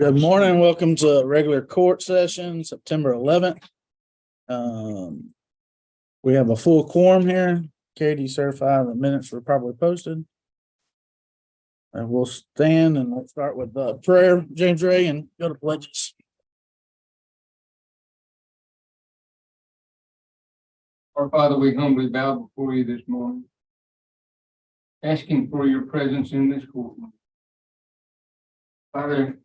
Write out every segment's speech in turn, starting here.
Good morning. Welcome to regular court session, September 11th. We have a full quorum here. Katie, certify the minutes were properly posted. And we'll stand and let's start with the prayer, James Ray, and go to pledges. Our Father, we humbly bow before you this morning, asking for your presence in this courtroom. Father,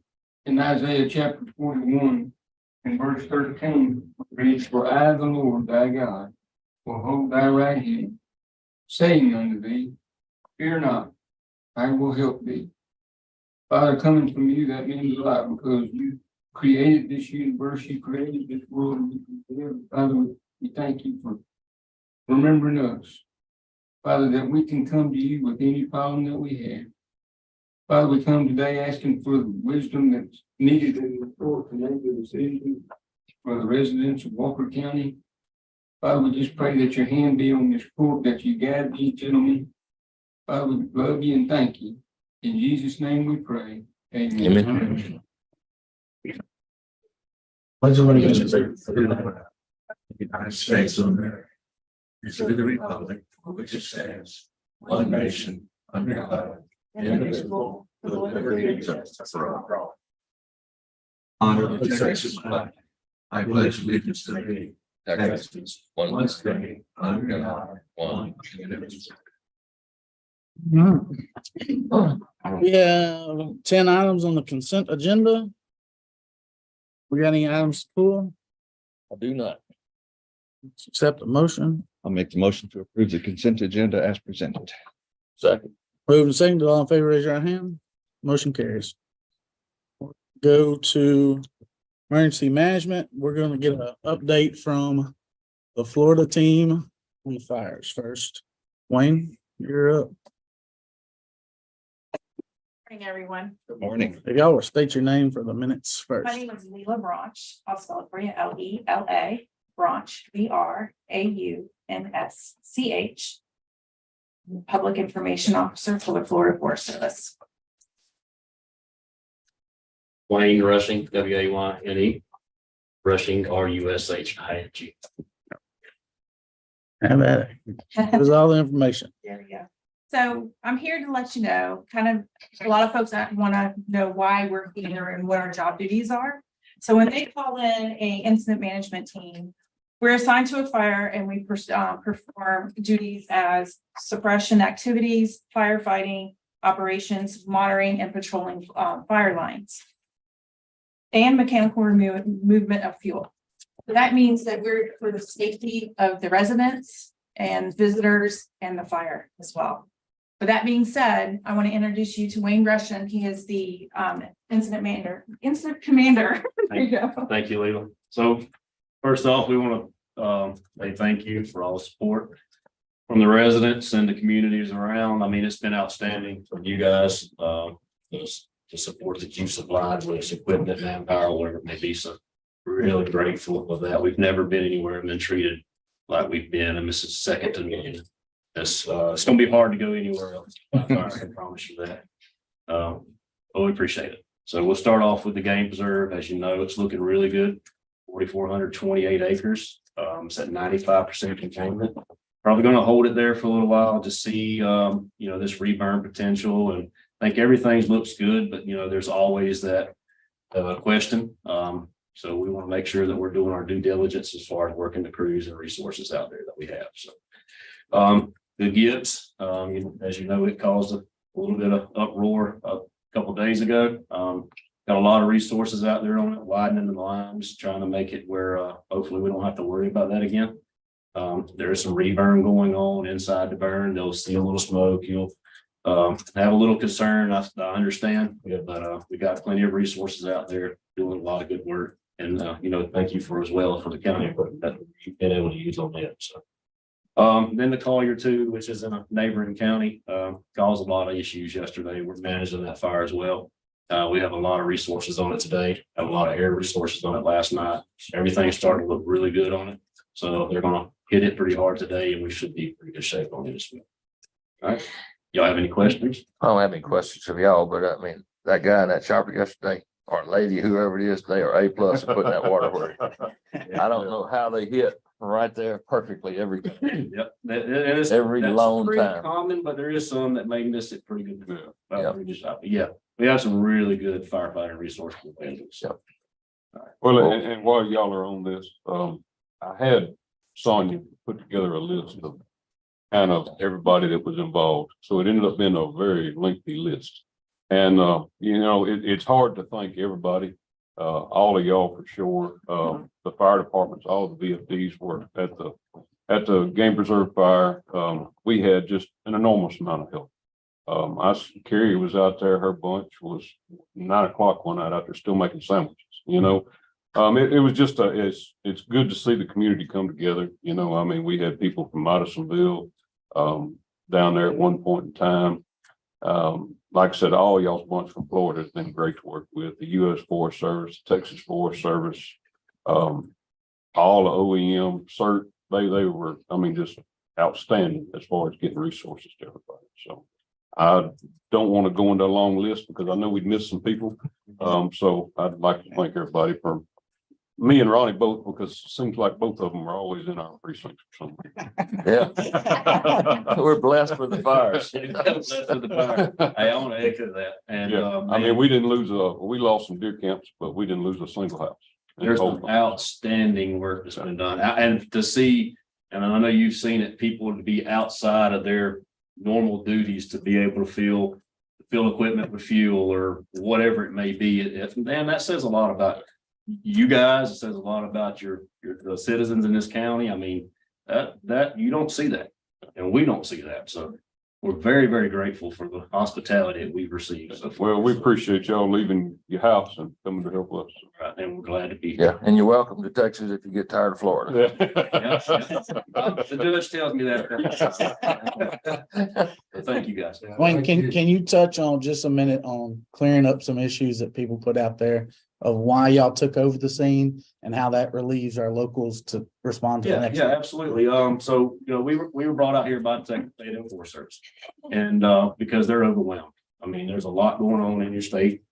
in Isaiah chapter 41 and verse 13, reads, "For I, the Lord thy God, will hold thy right hand, saying unto thee, fear not, I will help thee." Father, coming from you, that means a lot because you created this universe, you created this world. Father, we thank you for remembering us. Father, that we can come to you with any problem that we have. Father, we come today asking for the wisdom that's needed in the court to make the decision for the residents of Walker County. Father, we just pray that your hand be on this court, that you guide these gentlemen. Father, we love you and thank you. In Jesus' name we pray. Amen. Amen. Pledge allegiance to the United States of America, and to the republic for which it stands, one nation, under God, indivisible, with liberty and justice for all. Honor the Texas flag. I pledge allegiance to thee, Texas, one state, under God, one indivisible. We have 10 items on the consent agenda. We got any items to pull? I do not. Let's accept the motion. I'll make the motion to approve the consent agenda as presented. Second. Moving second, all in favor, raise your hand. Motion carries. Go to emergency management. We're going to get an update from the Florida team on the fires first. Wayne, you're up. Morning, everyone. Good morning. If y'all will state your name for the minutes first. My name is Leila Branch. I'll spell it for you. L-E-L-A Branch, B-R-A-U-N-S-C-H. Public Information Officer for the Florida Forest Service. Wayne Rushing, W-A-Y-N-E, Rushing, R-U-S-H-I-N-G. Have at it. Give us all the information. There we go. So I'm here to let you know, kind of, a lot of folks want to know why we're here and what our job duties are. So when they call in a incident management team, we're assigned to a fire and we perform duties as suppression activities, firefighting operations, monitoring and patrolling fire lines, and mechanical movement of fuel. So that means that we're for the safety of the residents and visitors and the fire as well. But that being said, I want to introduce you to Wayne Rushing. He is the incident commander. There you go. Thank you, Leila. So first off, we want to say thank you for all the support from the residents and the communities around. I mean, it's been outstanding from you guys, the support that you've supplied with equipment, manpower, whatever it may be. So we're really grateful of that. We've never been anywhere and been treated like we've been, and this is second to none. It's going to be hard to go anywhere else. I can promise you that. But we appreciate it. So we'll start off with the game preserve. As you know, it's looking really good. 4,428 acres. It's at 95% containment. Probably going to hold it there for a little while to see, this reburn potential. And I think everything looks good, but there's always that question. So we want to make sure that we're doing our due diligence as far as working the crews and resources out there that we have. So the Gibbs, as you know, it caused a little bit of uproar a couple of days ago. Got a lot of resources out there on it, widening the lines, trying to make it where hopefully we don't have to worry about that again. There is some reburn going on inside the burn. They'll see a little smoke. You'll have a little concern. I understand, but we got plenty of resources out there doing a lot of good work. And thank you for the county equipment that you've been able to use on that. So then the Collier 2, which is in a neighboring county, caused a lot of issues yesterday. We're managing that fire as well. We have a lot of resources on it today. Have a lot of air resources on it last night. Everything's starting to look really good on it. So they're going to hit it pretty hard today, and we should be in pretty good shape on it as well. All right. Y'all have any questions? I don't have any questions of y'all, but I mean, that guy in that chopper yesterday, or lady, whoever it is, they are A+ at putting that water where. I don't know how they hit right there perfectly every time. Yep. And it's Every that's lone pretty time. common, but there is some that may miss it pretty good. Yeah. Yeah, we have some really good firefighting resource providers. Yep. Well, and while y'all are on this, I had Sonia put together a list of kind of everybody that was involved. So it ended up being a very lengthy list. And, you know, it's hard to thank everybody, all of y'all for sure. The fire departments, all the VFDs were at the game preserve fire. We had just an enormous amount of help. Carrie was out there, her bunch was 9 o'clock one night out there still making sandwiches, you know. It was just it's good to see the community come together. You know, I mean, we had people from Madisonville, down there at one point in time. Like I said, all y'all's bunch from Florida has been great to work with. The U.S. Forest Service, Texas Forest Service, all the OEM, CERT, they were, I mean, just outstanding as far as getting resources to everybody. So I don't want to go into a long list because I know we'd miss some people. So I'd like to thank everybody for me and Ronnie both, because it seems like both of them are always in our precincts for some reason. Yeah. We're blessed with the fires. Blessed with the fire. Hey, I want to echo that. And Yeah, I mean, we didn't lose we lost some deer camps, but we didn't lose a single house. there's some outstanding work that's been done. And to see, and I know you've seen it, people to be outside of their normal duties to be able to fill equipment with fuel or whatever it may be. And that says a lot about you guys. It says a lot about the citizens in this county. I mean, that you don't see that, and we don't see that. So we're very, very grateful for the hospitality that we've received. So far. Well, we appreciate y'all leaving your house and coming to help us. Right, and we're glad to be here. Yeah, and you're welcome to Texas if you get tired of Florida. The judge tells me that. So thank you guys. Wayne, can you touch on just a minute on clearing up some issues that people put out there of why y'all took over the scene and how that relieves our locals to respond to the next? Yeah, absolutely. So, you know, we were brought out here by the Texas State Forest Service, and because they're overwhelmed. I mean, there's a lot going on in your state.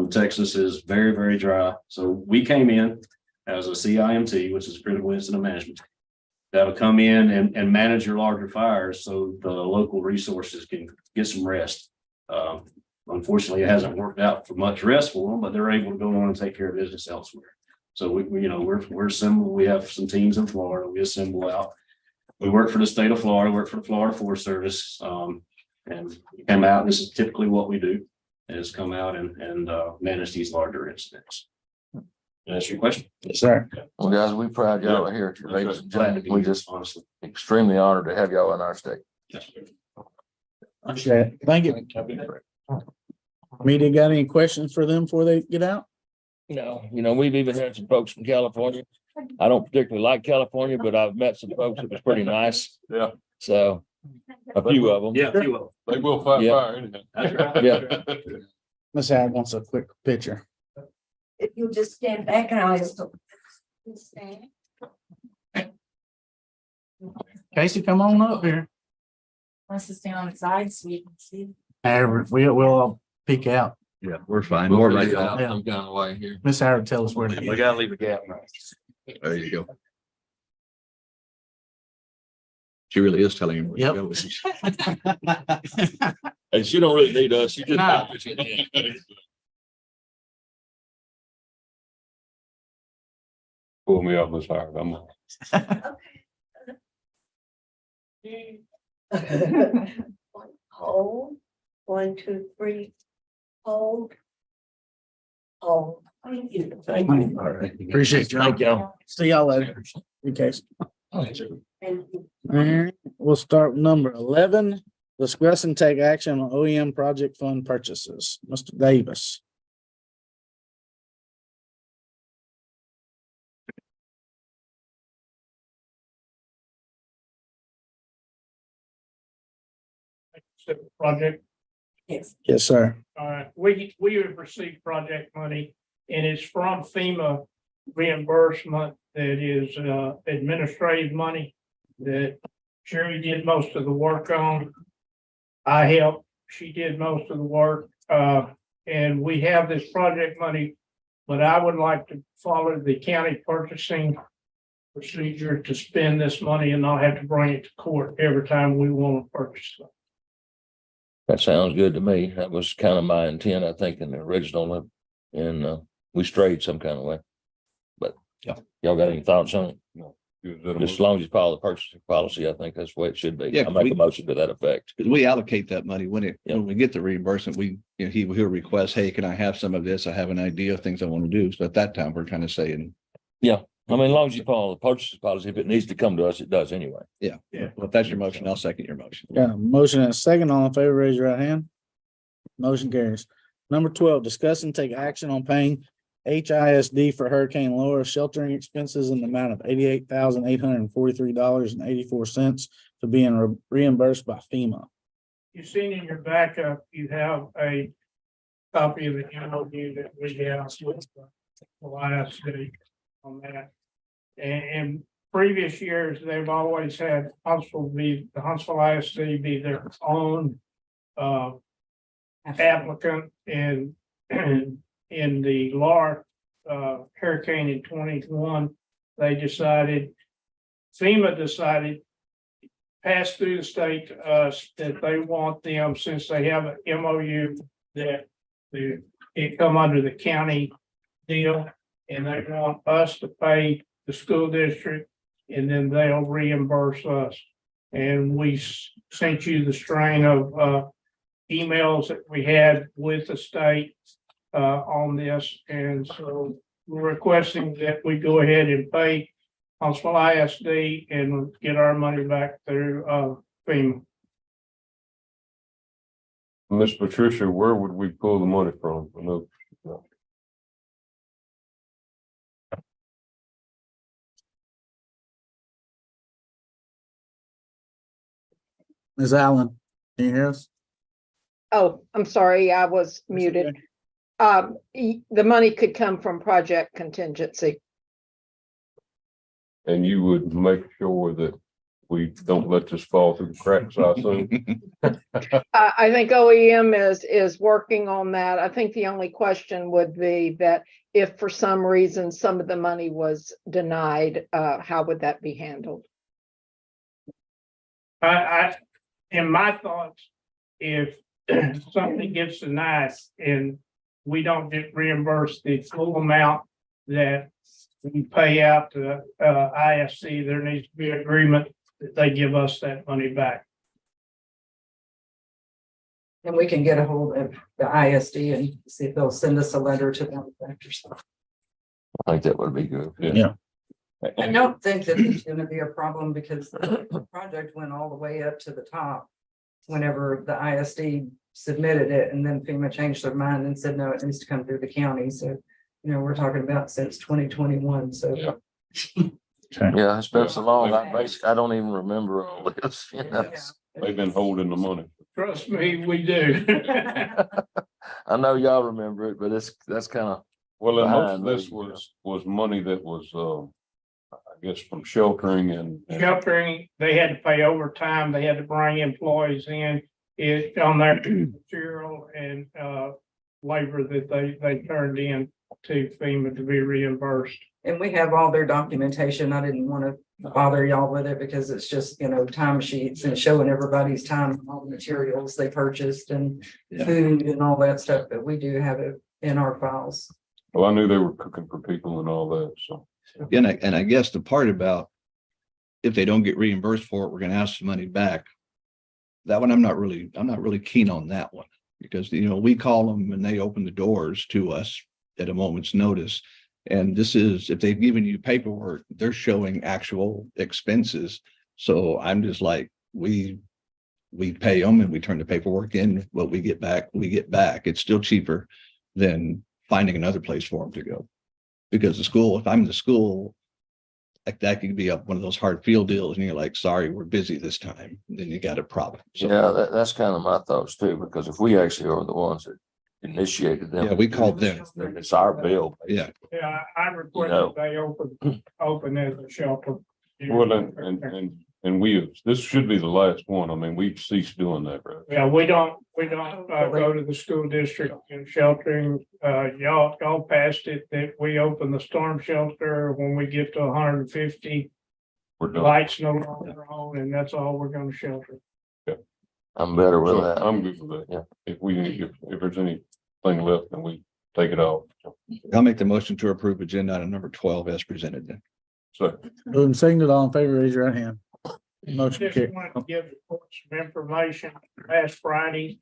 Texas is very, very dry. So we came in as a CIMT, which is critical incident management. That'll come in and manage your larger fires so the local resources can get some rest. Unfortunately, it hasn't worked out for much rest for them, but they're able to go on and take care of business elsewhere. So we're assembled. We have some teams in Florida. We assemble out. We work for the state of Florida, work for the Florida Forest Service, and we come out. This is typically what we do: is come out and manage these larger incidents. That's your question. Yes, sir. Well, guys, we proud y'all are here. Ladies and Glad to gentlemen, be we here, just honestly. extremely honored to have y'all in our state. Appreciate it. Thank you. Media got any questions for them before they get out? No, you know, we've even had some folks from California. I don't particularly like California, but I've met some folks that was pretty nice. Yeah. So a few of them. Yeah, you will. They will fight Yeah. fire anyhow. That's right. Yeah. Miss Howard wants a quick picture. If you just stand back and I'll just. Casey, come on up here. Wants to stand on the side so you can see. We'll all peek out. Yeah, we're fine. We'll More figure like it out that. some kind of way here. Miss Howard, tell us where to We get. gotta leave a gap. There you go. She really is telling him. Yep. And she don't really need us. She just. Nah. Pull me up, Miss Howard. Hold, 1, 2, 3, hold. Hold. Thank you. Thank you. All right. Appreciate you. Thank you. See y'all later. In case. Thank you. All right, we'll start with number 11. Discuss and take action on OEM project fund purchases. Mr. Davis. Project. Yes. Yes, sir. We have received project money and it's from FEMA reimbursement that is administrative money that Sherry did most of the work on. I helped, she did most of the work, and we have this project money But I would like to follow the county purchasing procedure to spend this money and not have to bring it to court every time we want to purchase it. That sounds good to me. That was kind of my intent, I think, in the original, and we strayed some kind of way. But Yeah. Y'all got any thoughts on it? Is that a Just as long as you follow the purchasing policy, I think that's the way it should be. Yeah, I make we- a motion to that effect. Because we allocate that money when Yeah. when we get the reimbursement, he'll request, hey, can I have some of this? I have an idea of things I want to do. So at that time, we're kind of saying, I mean, as long as you follow the purchasing policy, if it needs to come to us, it does anyway. well, if that's your motion, I'll second your motion. Got a motion and a second. All in favor, raise your right hand. Motion carries. Number 12, discuss and take action on paying HISD for Hurricane Laura sheltering expenses in the amount of $88,843.84 to being reimbursed by FEMA. You've seen in your backup, you have a copy of the MOU that we have with the last day on that. And previous years, they've always had the Huntsville ISD be their own applicant in the Laura hurricane in 21. FEMA decided, passed through the state to us that they want them, since they have an MOU, that it come under the county deal, and they want us to pay the school district, and then they'll reimburse us. And we sent you the string of emails that we had with the state on this, and so we're requesting that we go ahead and pay Huntsville ISD and get our money back through FEMA. Miss Patricia, where would we pull the money from? I know. Ms. Allen, can you hear us? Oh, I'm sorry, I was muted. The money could come from project contingency. And you would make sure that we don't let this fall through the cracks, I assume. I think OEM is working on that. I think the only question would be that if for some reason some of the money was denied, how would that be handled? In my thoughts, if something gets denied and we don't get reimbursed the full amount that we pay out to ISC, there needs to be agreement that they give us that money back. And we can get a hold of the ISD and see if they'll send us a letter to them or something. I think that would be good. Yeah. I don't think that it's gonna be a problem because the project went all the way up to the top whenever the ISD submitted it, and then FEMA changed their mind and said, no, it needs to come through the county. So, you know, we're talking about since 2021, so. Yeah. Yeah, it's been so long, I don't even remember all this, you know. They've been holding the money. Trust me, we do. I know y'all remember it, but that's kind of, Well, and most of Behind this me, was money that was, I guess, from sheltering and. Sheltering, they had to pay overtime, they had to bring employees in, on their material and labor that they turned in to FEMA to be reimbursed. And we have all their documentation. I didn't want to bother y'all with it because it's just, you know, time sheets and showing everybody's time, and all the materials they purchased and food and all that stuff, but we do have it in our files. Well, I knew they were cooking for people and all that, so. And I guess the part about if they don't get reimbursed for it, we're gonna ask the money back. That one, I'm not really keen on that one, because, you know, we call them and they open the doors to us at a moment's notice. And this is, if they've given you paperwork, they're showing actual expenses. So I'm just like, we pay them and we turn the paperwork in, what we get back. It's still cheaper than finding another place for them to go. Because the school, if I'm in the school, like that could be one of those hard field deals and you're like, sorry, we're busy this time. Then you got a problem. So, yeah, that's kind of my thoughts too, because if we actually are the ones that initiated them. yeah, we called them. It's our bill. Yeah. Yeah, I request that they open as a shelter. Well, and we, this should be the last one. I mean, we've ceased doing that, right? Yeah, we don't We don't go to the school district and sheltering. Y'all passed it that we open the storm shelter when we get to 150. We're done. Lights no longer on, and that's all we're gonna shelter. I'm better with So that. I'm good with that. Yeah. If there's anything left, then we take it off. I'll make the motion to approve agenda item number 12 as presented then. So, Moving seconded, all in favor, raise your right hand. Motion Just carried. wanted to give the court some information. Last Friday,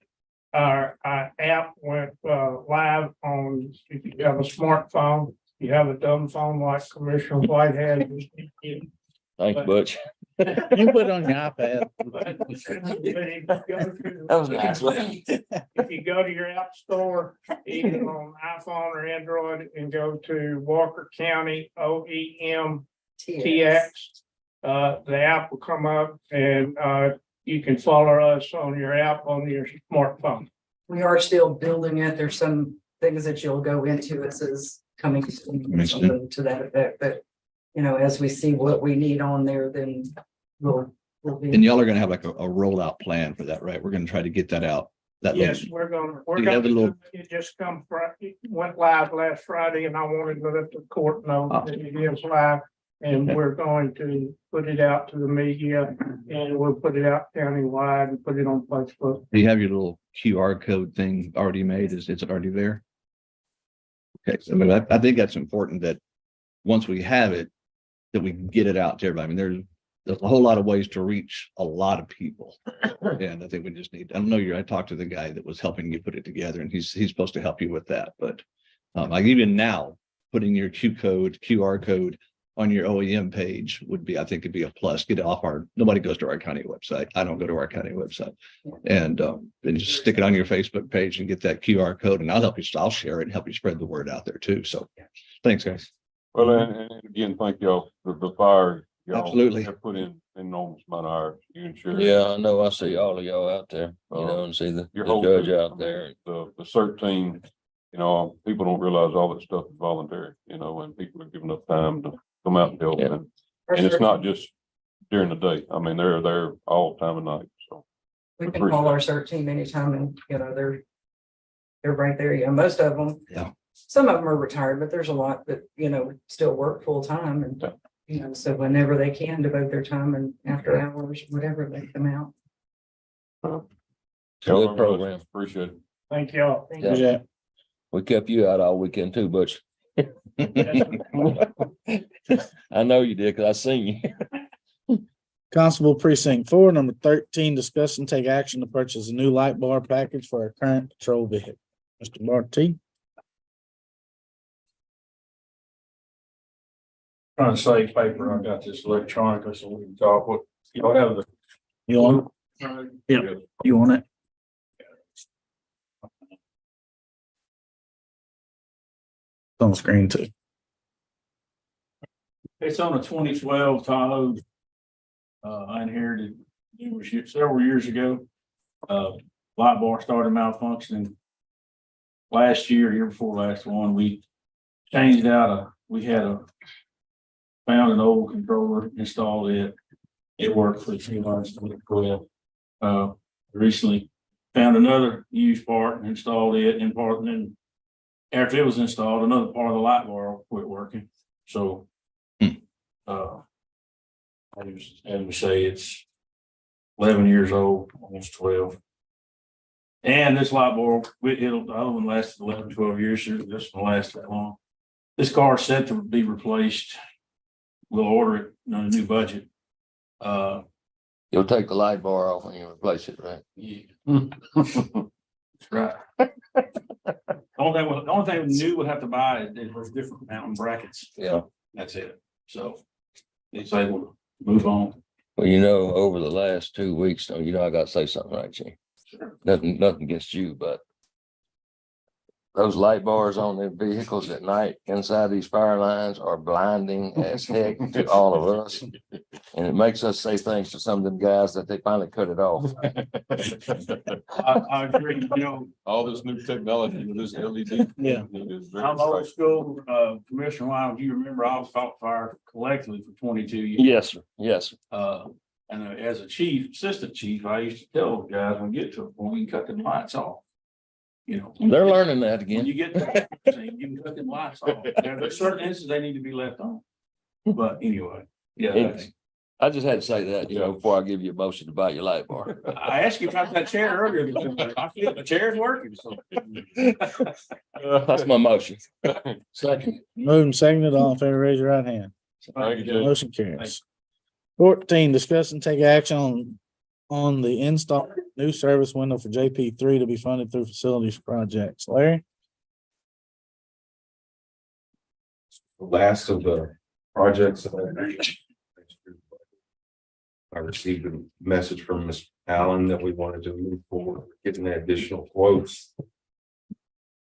our app went live on, if you have a smartphone, you have a dumb phone like Commissioner White had. Thank you, Butch. You can put it on your iPad. That was nice. If you go to your app store, either on iPhone or Android, and go to Walker County OEM TX, the app will come up and you can follow us on your app on your smartphone. We are still building it. There's some things that you'll go into. It says coming soon, something to that effect, but you know, as we see what we need on there, then we'll be. And y'all are gonna have like a rollout plan for that, right? We're gonna try to get that out. That Yes, little- we're You have gonna, a little- it just come Friday, went live last Friday, and I wanted to let the court know that it is live. And we're going to put it out to the media, and we'll put it out countywide and put it on Facebook. Do you have your little QR code thing already made? Is it already there? Okay, so I think that's important that once we have it, that we can get it out to everybody. I mean, there's a whole lot of ways to reach a lot of people. And I think we just need, I talked to the guy that was helping you put it together, and he's supposed to help you with that. But like even now, putting your QR code on your OEM page would be, I think it'd be a plus. Get it off nobody goes to our county website. I don't go to our county website. And then just stick it on your Facebook page and get that QR code, and I'll share it and help you spread the word out there too. So thanks, guys. well, and again, thank y'all for the fire. Y'all Absolutely. have put in enormous amount of hours. You and Sheriff. Yeah, I know. I see all of y'all out there, you know, and see the Your whole judge crew. out there. The CERT team, you know, people don't realize all that stuff is voluntary, you know, and people are giving up time to come out and help. Yeah. And it's not just during the day. I mean, they're there all time of night, so. We can call our CERT team anytime and, you know, they're right there. Yeah, most of them. Yeah. Some of them are retired, but there's a lot that, you know, still work full time and, you know, so whenever they can devote their time and after hours, whatever, they come out. Good program. Appreciate it. Thank y'all. Yeah. Yeah. We kept you out all weekend too, Butch. I know you did, because I seen you. Constable Precinct 4, number 13, discuss and take action to purchase a new light bar package for our current patrol vehicle. Mr. Marty. Trying to save paper, I got this electronically, so we can talk. What, you don't have the. You want it? Yeah. You want it? It's on the screen too. It's on a 2012 Tahoe. I inherited several years ago. Light bar started malfunctioning last year before last one. We changed out found an old controller, installed it. It worked for a few months. Recently found another used part and installed it in part, and then after it was installed, another part of the light bar quit working. So as we say, it's 11 years old, almost 12. And this light bar, the other one lasted 11, 12 years. This one lasted that long. This car is set to be replaced. We'll order it on a new budget. You'll take the light bar off when you replace it, right? Yeah. That's right. The only thing new we'll have to buy is different mounting brackets. Yeah. That's it. So it's able to move on. Well, you know, over the last 2 weeks, you know, I gotta say something, right, Chief? Sure. Nothing against you, but those light bars on their vehicles at night inside these fire lines are blinding as heck to all of us. And it makes us say things to some of them guys that they finally cut it off. I agree. You know, All this new technology with this LED. Yeah. is very I'm old exciting. school, Commissioner Wild, you remember I was fought fire collectively for 22 years. Yes, sir. Yes, sir. And as a chief, assistant chief, I used to tell the guys when we get to a point, we can cut the lights off. You know. They're learning that When again. you get to, you can cut the lights off. There's certain instances they need to be left on. But anyway, yeah, that's- I just had to say that, before I give you a motion to buy your light bar. I asked you about that chair earlier. I feel the chair's working, so. That's my motion. Second. Moving seconded, all in favor, raise your right hand. Thank you, Judge. Motion carries. 14, discuss and take action on the install new service window for JP3 to be funded through facilities projects. Larry? Last of the projects. I received a message from Ms. Allen that we wanted to move forward, getting the additional quotes.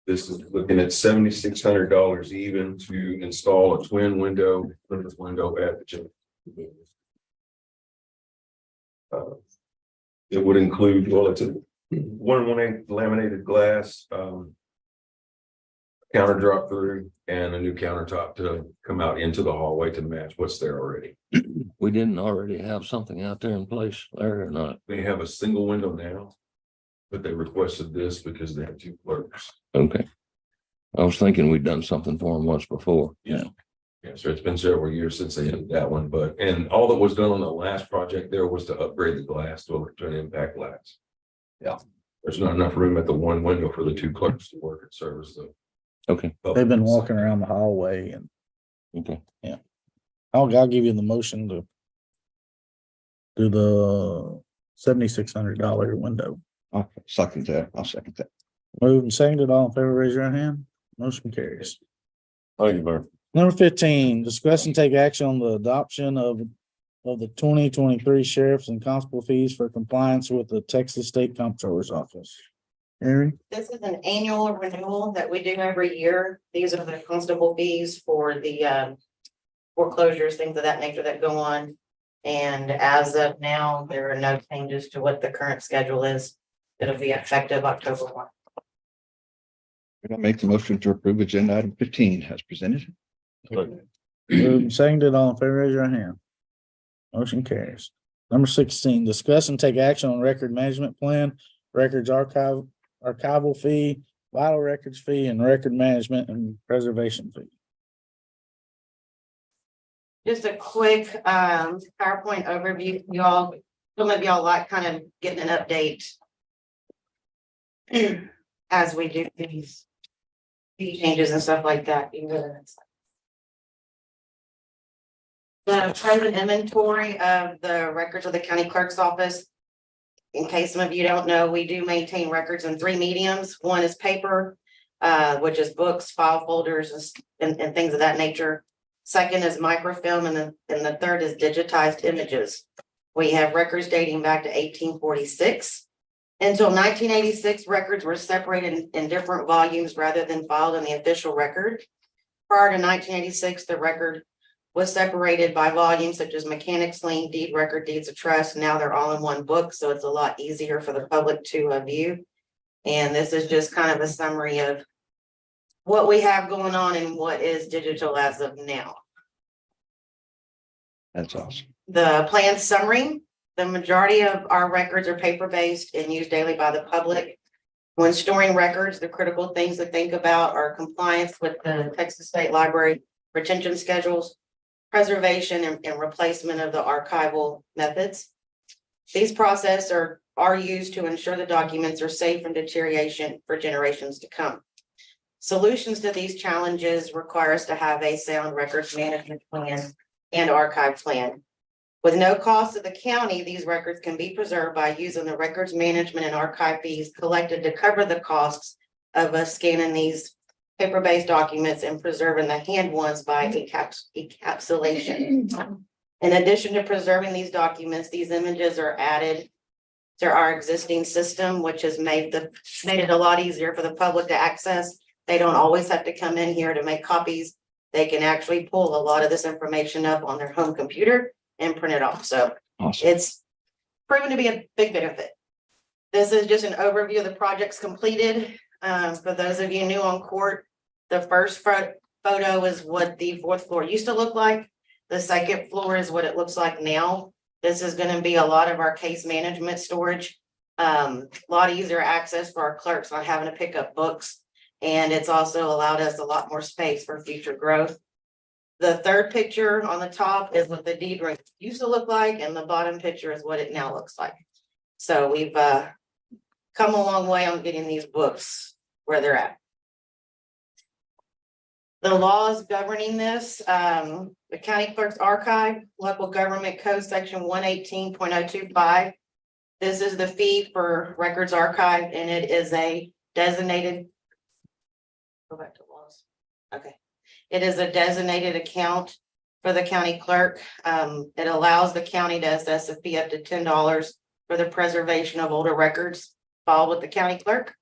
This is looking at $7,600 even to install a twin window at the gym. It would include, well, it's a 1/1/8 laminated glass, counter drop through and a new countertop to come out into the hallway to match what's there already. We didn't already have something out there in place, Larry, or not? They have a single window now, but they requested this because they have 2 clerks. Okay. I was thinking we'd done something for them once before. Yeah. Yeah, so it's been several years since they did that one, and all that was done on the last project there was to upgrade the glass to an impact glass. Yeah. There's not enough room at the one window for the 2 clerks to work and service the. Okay. They've been walking around the hallway and Okay. I'll give you the motion to do the $7,600 window. I'll second that. Moving seconded, all in favor, raise your hand. Motion carries. Thank you, Mayor. Number 15, discuss and take action on the adoption of the 2023 sheriff's and constable fees for compliance with the Texas State Comptroller's Office. Aaron? This is an annual renewal that we do every year. These are the constable fees for the foreclosures, things of that nature that go on. And as of now, there are no changes to what the current schedule is. It'll be effective October 1. I'll make the motion to approve agenda item 15 as presented. Moving seconded, all in favor, raise your hand. Motion carries. Number 16, discuss and take action on record management plan, records archival fee, vital records fee, and record management and preservation fee. Just a quick PowerPoint overview. Y'all, some of y'all like kind of getting an update as we do these fee changes and stuff like that. The present inventory of the records of the county clerk's office. In case some of you don't know, we do maintain records in 3 mediums. One is paper, which is books, file folders, and things of that nature. Second is microfilm, and the third is digitized images. We have records dating back to 1846. Until 1986, records were separated in different volumes rather than filed in the official record. Prior to 1986, the record was separated by volumes such as mechanics lien, deed record, deeds of trust. Now they're all in one book, so it's a lot easier for the public to view. And this is just kind of a summary of what we have going on and what is digital as of now. That's awesome. The plan summary, the majority of our records are paper-based and used daily by the public. When storing records, the critical things to think about are compliance with the Texas State Library retention schedules, preservation and replacement of the archival methods. These processes are used to ensure the documents are safe from deterioration for generations to come. Solutions to these challenges require us to have a sound records management plan and archive plan. With no cost to the county, these records can be preserved by using the records management and archive fees collected to cover the costs of us scanning these paper-based documents and preserving the hand ones by encapsulation. In addition to preserving these documents, these images are added to our existing system, which has made it a lot easier for the public to access. They don't always have to come in here to make copies. They can actually pull a lot of this information up on their home computer and print it off. So Awesome. It's proven to be a big benefit. This is just an overview of the projects completed. For those of you new on court, the first photo is what the 4th floor used to look like. The second floor is what it looks like now. This is gonna be a lot of our case management storage. A lot easier access for our clerks, not having to pick up books. And it's also allowed us a lot more space for future growth. The third picture on the top is what the deed room used to look like, and the bottom picture is what it now looks like. So we've come a long way on getting these books where they're at. The laws governing this, the county clerk's archive, local government code section 118.025. This is the fee for records archive, and it is a designated. Go back to laws. Okay. It is a designated account for the county clerk. It allows the county to assess a fee up to $10 for the preservation of older records filed with the county clerk.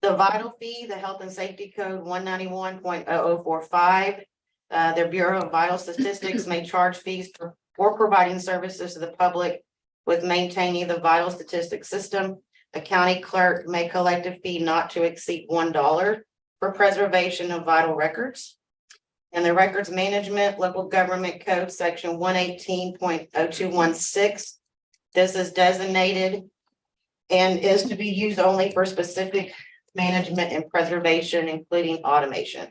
The vital fee, the health and safety code 191.0045. The Bureau of Vital Statistics may charge fees for providing services to the public with maintaining the vital statistics system. The county clerk may collect a fee not to exceed $1 for preservation of vital records. And the records management, local government code section 118.0216. This is designated and is to be used only for specific management and preservation, including automation.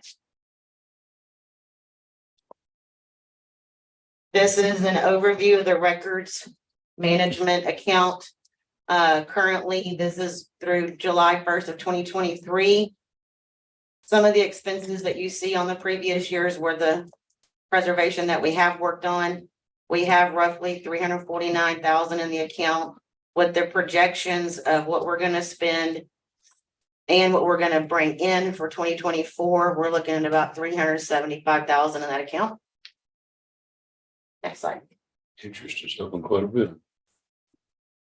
This is an overview of the records management account. Currently, this is through July 1st of 2023. Some of the expenses that you see on the previous years were the preservation that we have worked on. We have roughly $349,000 in the account with the projections of what we're going to spend and what we're going to bring in for 2024. We're looking at about $375,000 in that account. Next slide. Interest is up quite a bit.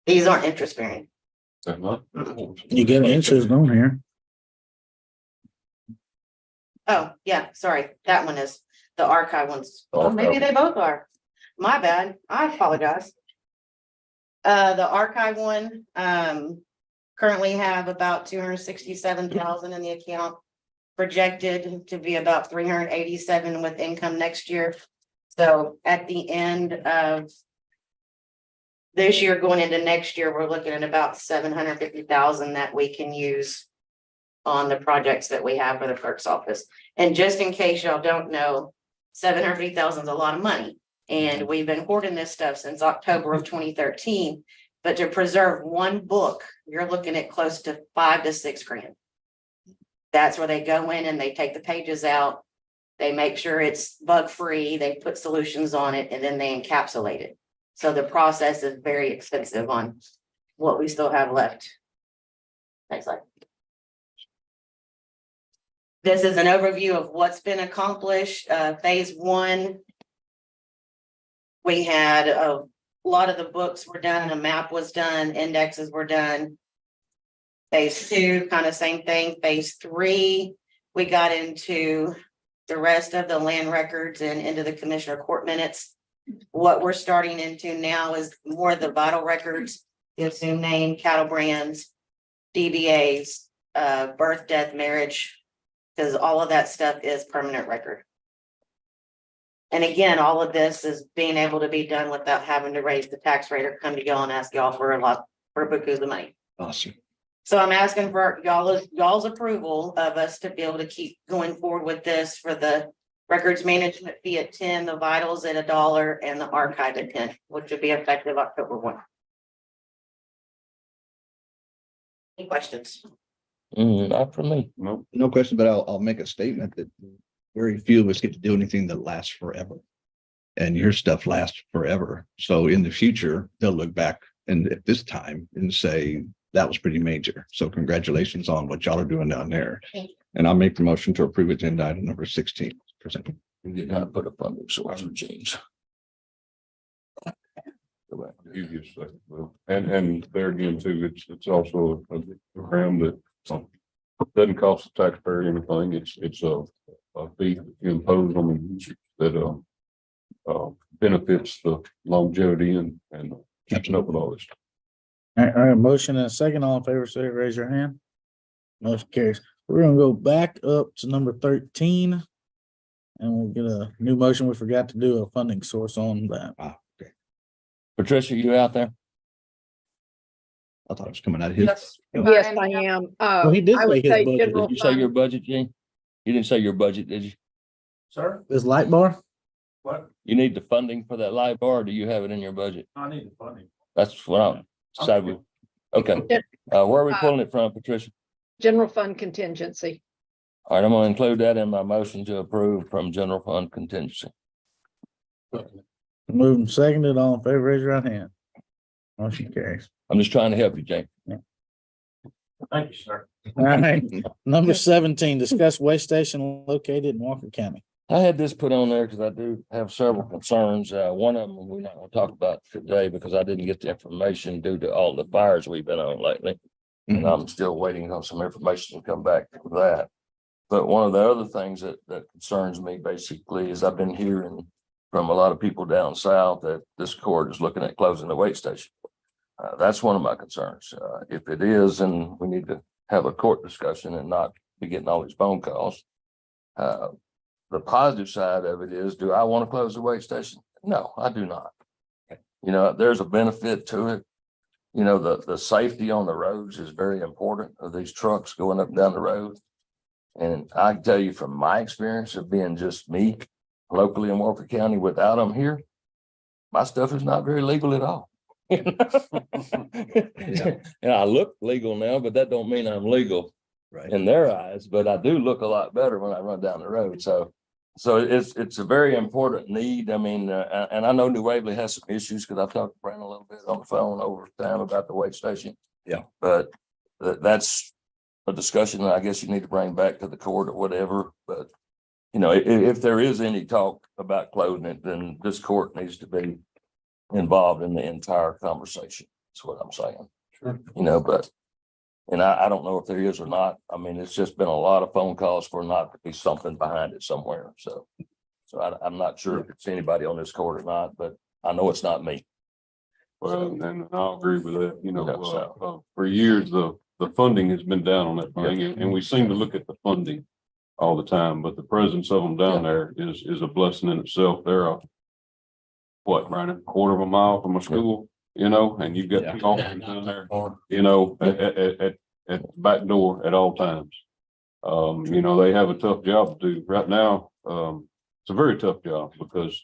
These aren't interest bearing. They're not. You get interest on here. Oh, yeah, sorry. That one is the archive ones. Oh, maybe they both are. My bad. I apologize. The archive one, currently have about 267,000 in the account, projected to be about 387 with income next year. So at the end of this year, going into next year, we're looking at about 750,000 that we can use on the projects that we have for the clerk's office. And just in case y'all don't know, 750,000 is a lot of money. And we've been hoarding this stuff since October of 2013. But to preserve one book, you're looking at close to $5 to $6 grand. That's where they go in and they take the pages out. They make sure it's bug free. They put solutions on it and then they encapsulate it. So the process is very expensive on what we still have left. Next slide. This is an overview of what's been accomplished. Phase 1. We had a lot of the books were done, a map was done, indexes were done. Phase 2, kind of same thing. Phase 3, we got into the rest of the land records and into the commissioner court minutes. What we're starting into now is more of the vital records, the assumed name, cattle brands, DBAs, birth, death, marriage, because all of that stuff is permanent record. And again, all of this is being able to be done without having to raise the tax rate or come to y'all and ask y'all for a lot for bukus of money. Awesome. So I'm asking for y'all's approval of us to be able to keep going forward with this for the records management fee at 10, the vitals at $1, and the archive at 10, which would be effective October 1. Any questions? Not for me. No question, but I'll make a statement that very few of us get to do anything that lasts forever. And your stuff lasts forever. So in the future, they'll look back and at this time and say, that was pretty major. So congratulations on what y'all are doing down there. And I'll make the motion to approve agenda item number 16. We did not put a funding source for change. You just say, well, and there again too, it's also a program that doesn't cost the taxpayer anything. It's a fee that you impose on the user that benefits the longevity and keeping up with all this. All right, motion and a second. All in favor, say raise your hand. Motion carries. We're gonna go back up to number 13. And we'll get a new motion. We forgot to do a funding source on that. Okay. For Patricia, you out there? I thought it was coming out of his. Yes, I am. Well, he did I would say his say budget. general Did you say your fund, budget, Gene? You didn't say your budget, did you? Sir, This light bar? what? You need the funding for that light bar, or do you have it in your budget? I need the funding. That's what I'm decided with. Okay, where are we pulling it from, Patricia? general fund contingency. All right, I'm gonna include that in my motion to approve from general fund contingency. Moved and seconded, all in favor, raise your right hand. Motion carries. I'm just trying to help you, Jane. Thank you, sir. All right, number 17, discuss waste station located in Walker County. I had this put on there because I do have several concerns. One of them we're not gonna talk about today because I didn't get the information due to all the fires we've been on lately. And I'm still waiting on some information to come back for that. But one of the other things that concerns me basically is I've been hearing from a lot of people down south that this court is looking at closing the weight station. That's one of my concerns. If it is, then we need to have a court discussion and not be getting all these phone calls. The positive side of it is, do I want to close the weight station? No, I do not. You know, there's a benefit to it. You know, the safety on the roads is very important of these trucks going up and down the road. And I can tell you from my experience of being just me locally in Walker County without them here, my stuff is not very legal at all. And I look legal now, but that don't mean I'm legal in their eyes, but I do look a lot better when I run down the road. So it's a very important need. I mean, and I know New Waverly has some issues because I've talked to Brandon a little bit on the phone over time about the weight station. Yeah. But that's a discussion that I guess you need to bring back to the court or whatever. But, you know, if there is any talk about closing it, then this court needs to be involved in the entire conversation. That's what I'm saying. Sure. You know, but, and I don't know if there is or not. I mean, it's just been a lot of phone calls for not to be something behind it somewhere. So I'm not sure if it's anybody on this court or not, but I know it's not me. Well, and I'll agree with that. You know, Yeah, so. for years, the funding has been down on that thing, and we seem to look at the funding all the time, but the presence of them down there is a blessing in itself. They're right, a quarter of a mile from a school, you know, and you've got two officers down there, you know, at the back door at all times. You know, they have a tough job to do right now. It's a very tough job because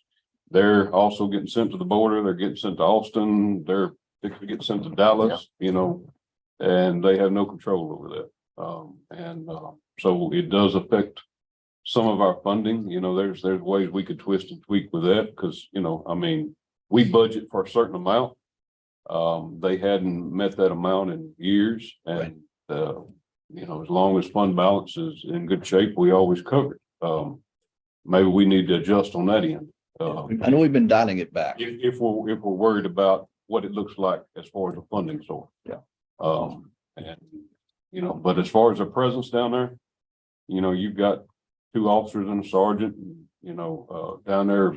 they're also getting sent to the border. They're getting sent to Austin. They're getting sent to Dallas, you know, and they have no control over that. So it does affect some of our funding. You know, there's ways we could twist and tweak with that because, you know, I mean, we budget for a certain amount. They hadn't met that amount in years, and you know, as long as fund balance is in good shape, we always cover it. Maybe we need to adjust on that end. I know we've been dialing it back. If we're worried about what it looks like as far as the funding source. Yeah. And you know, but as far as the presence down there, you know, you've got 2 officers and a sergeant, you know, down there,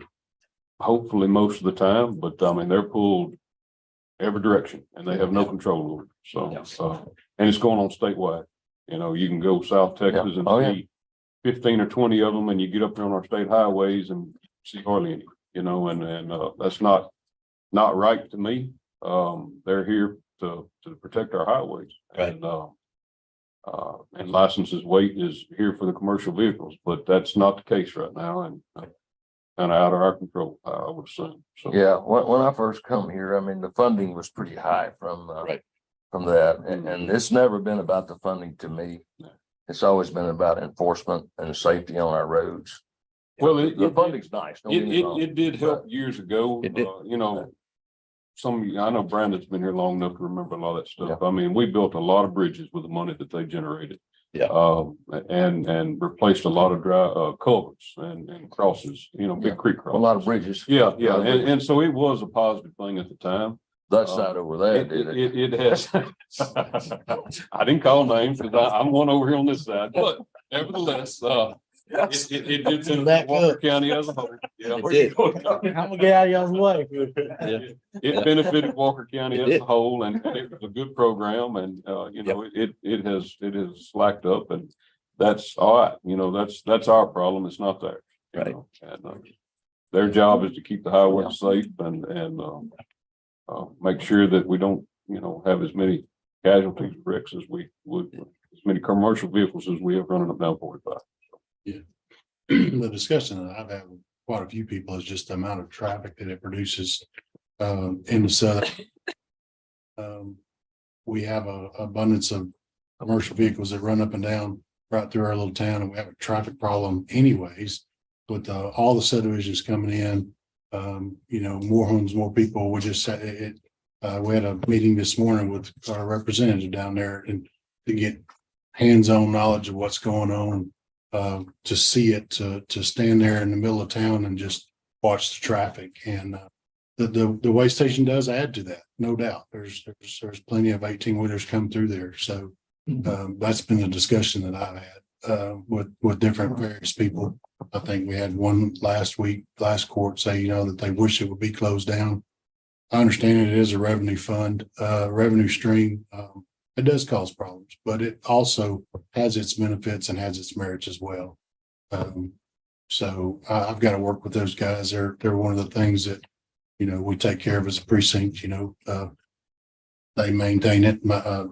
hopefully most of the time, but I mean, they're pulled every direction and they have no control over it. So, and it's going on statewide. You know, you can go South Texas and see 15 or 20 of them, and you get up there on our state highways and see hardly any, you know, and that's not right to me. They're here to protect our highways. Right. And licenses weight is here for the commercial vehicles, but that's not the case right now, and kind of out of our control, I would assume. So Yeah, when I first come here, I mean, the funding was pretty high from that, and it's never been about the funding to me. It's always been about enforcement and safety on our roads. Well, The funding's nice. don't get me wrong, it did help years ago. It did. You know, I know Brandon's been here long enough to remember a lot of that stuff. I mean, we built a lot of bridges with the money that they generated. Yeah. And replaced a lot of dry culverts and crosses, you know, big creek a crosses. lot of bridges. Yeah, and so it was a positive thing at the time. That side over there did it. It has. I didn't call names because I'm one over here on this side, but nevertheless, it did benefit Walker County as a whole. Yeah. It did. I'm gonna get out of y'all's way. It benefited Walker County as a whole, and it was a good program, and you know, it has slacked up, and that's all right. You know, that's our problem. It's not theirs. Right. You know? And their job is to keep the highway safe, and make sure that we don't, have as many casualties, wrecks as we would, as many commercial vehicles as we have running up down 45. The discussion that I've had with quite a few people is just the amount of traffic that it produces in the southern. We have a abundance of commercial vehicles that run up and down right through our little town, and we have a traffic problem anyways with all the subdivisions coming in. More homes, more people. We just said it. We had a meeting this morning with our representative down there and to get hands-on knowledge of what's going on. To see it, to stand there in the middle of town and just watch the traffic, and the way station does add to that, no doubt. There's plenty of 18-wheelers come through there, so that's been the discussion that I've had with different various people. I think we had one last court say, that they wish it would be closed down. I understand it is a revenue stream. It does cause problems, but it also has its benefits and has its merits as well. So I've got to work with those guys. They're one of the things that, we take care of as a precinct. They maintain it.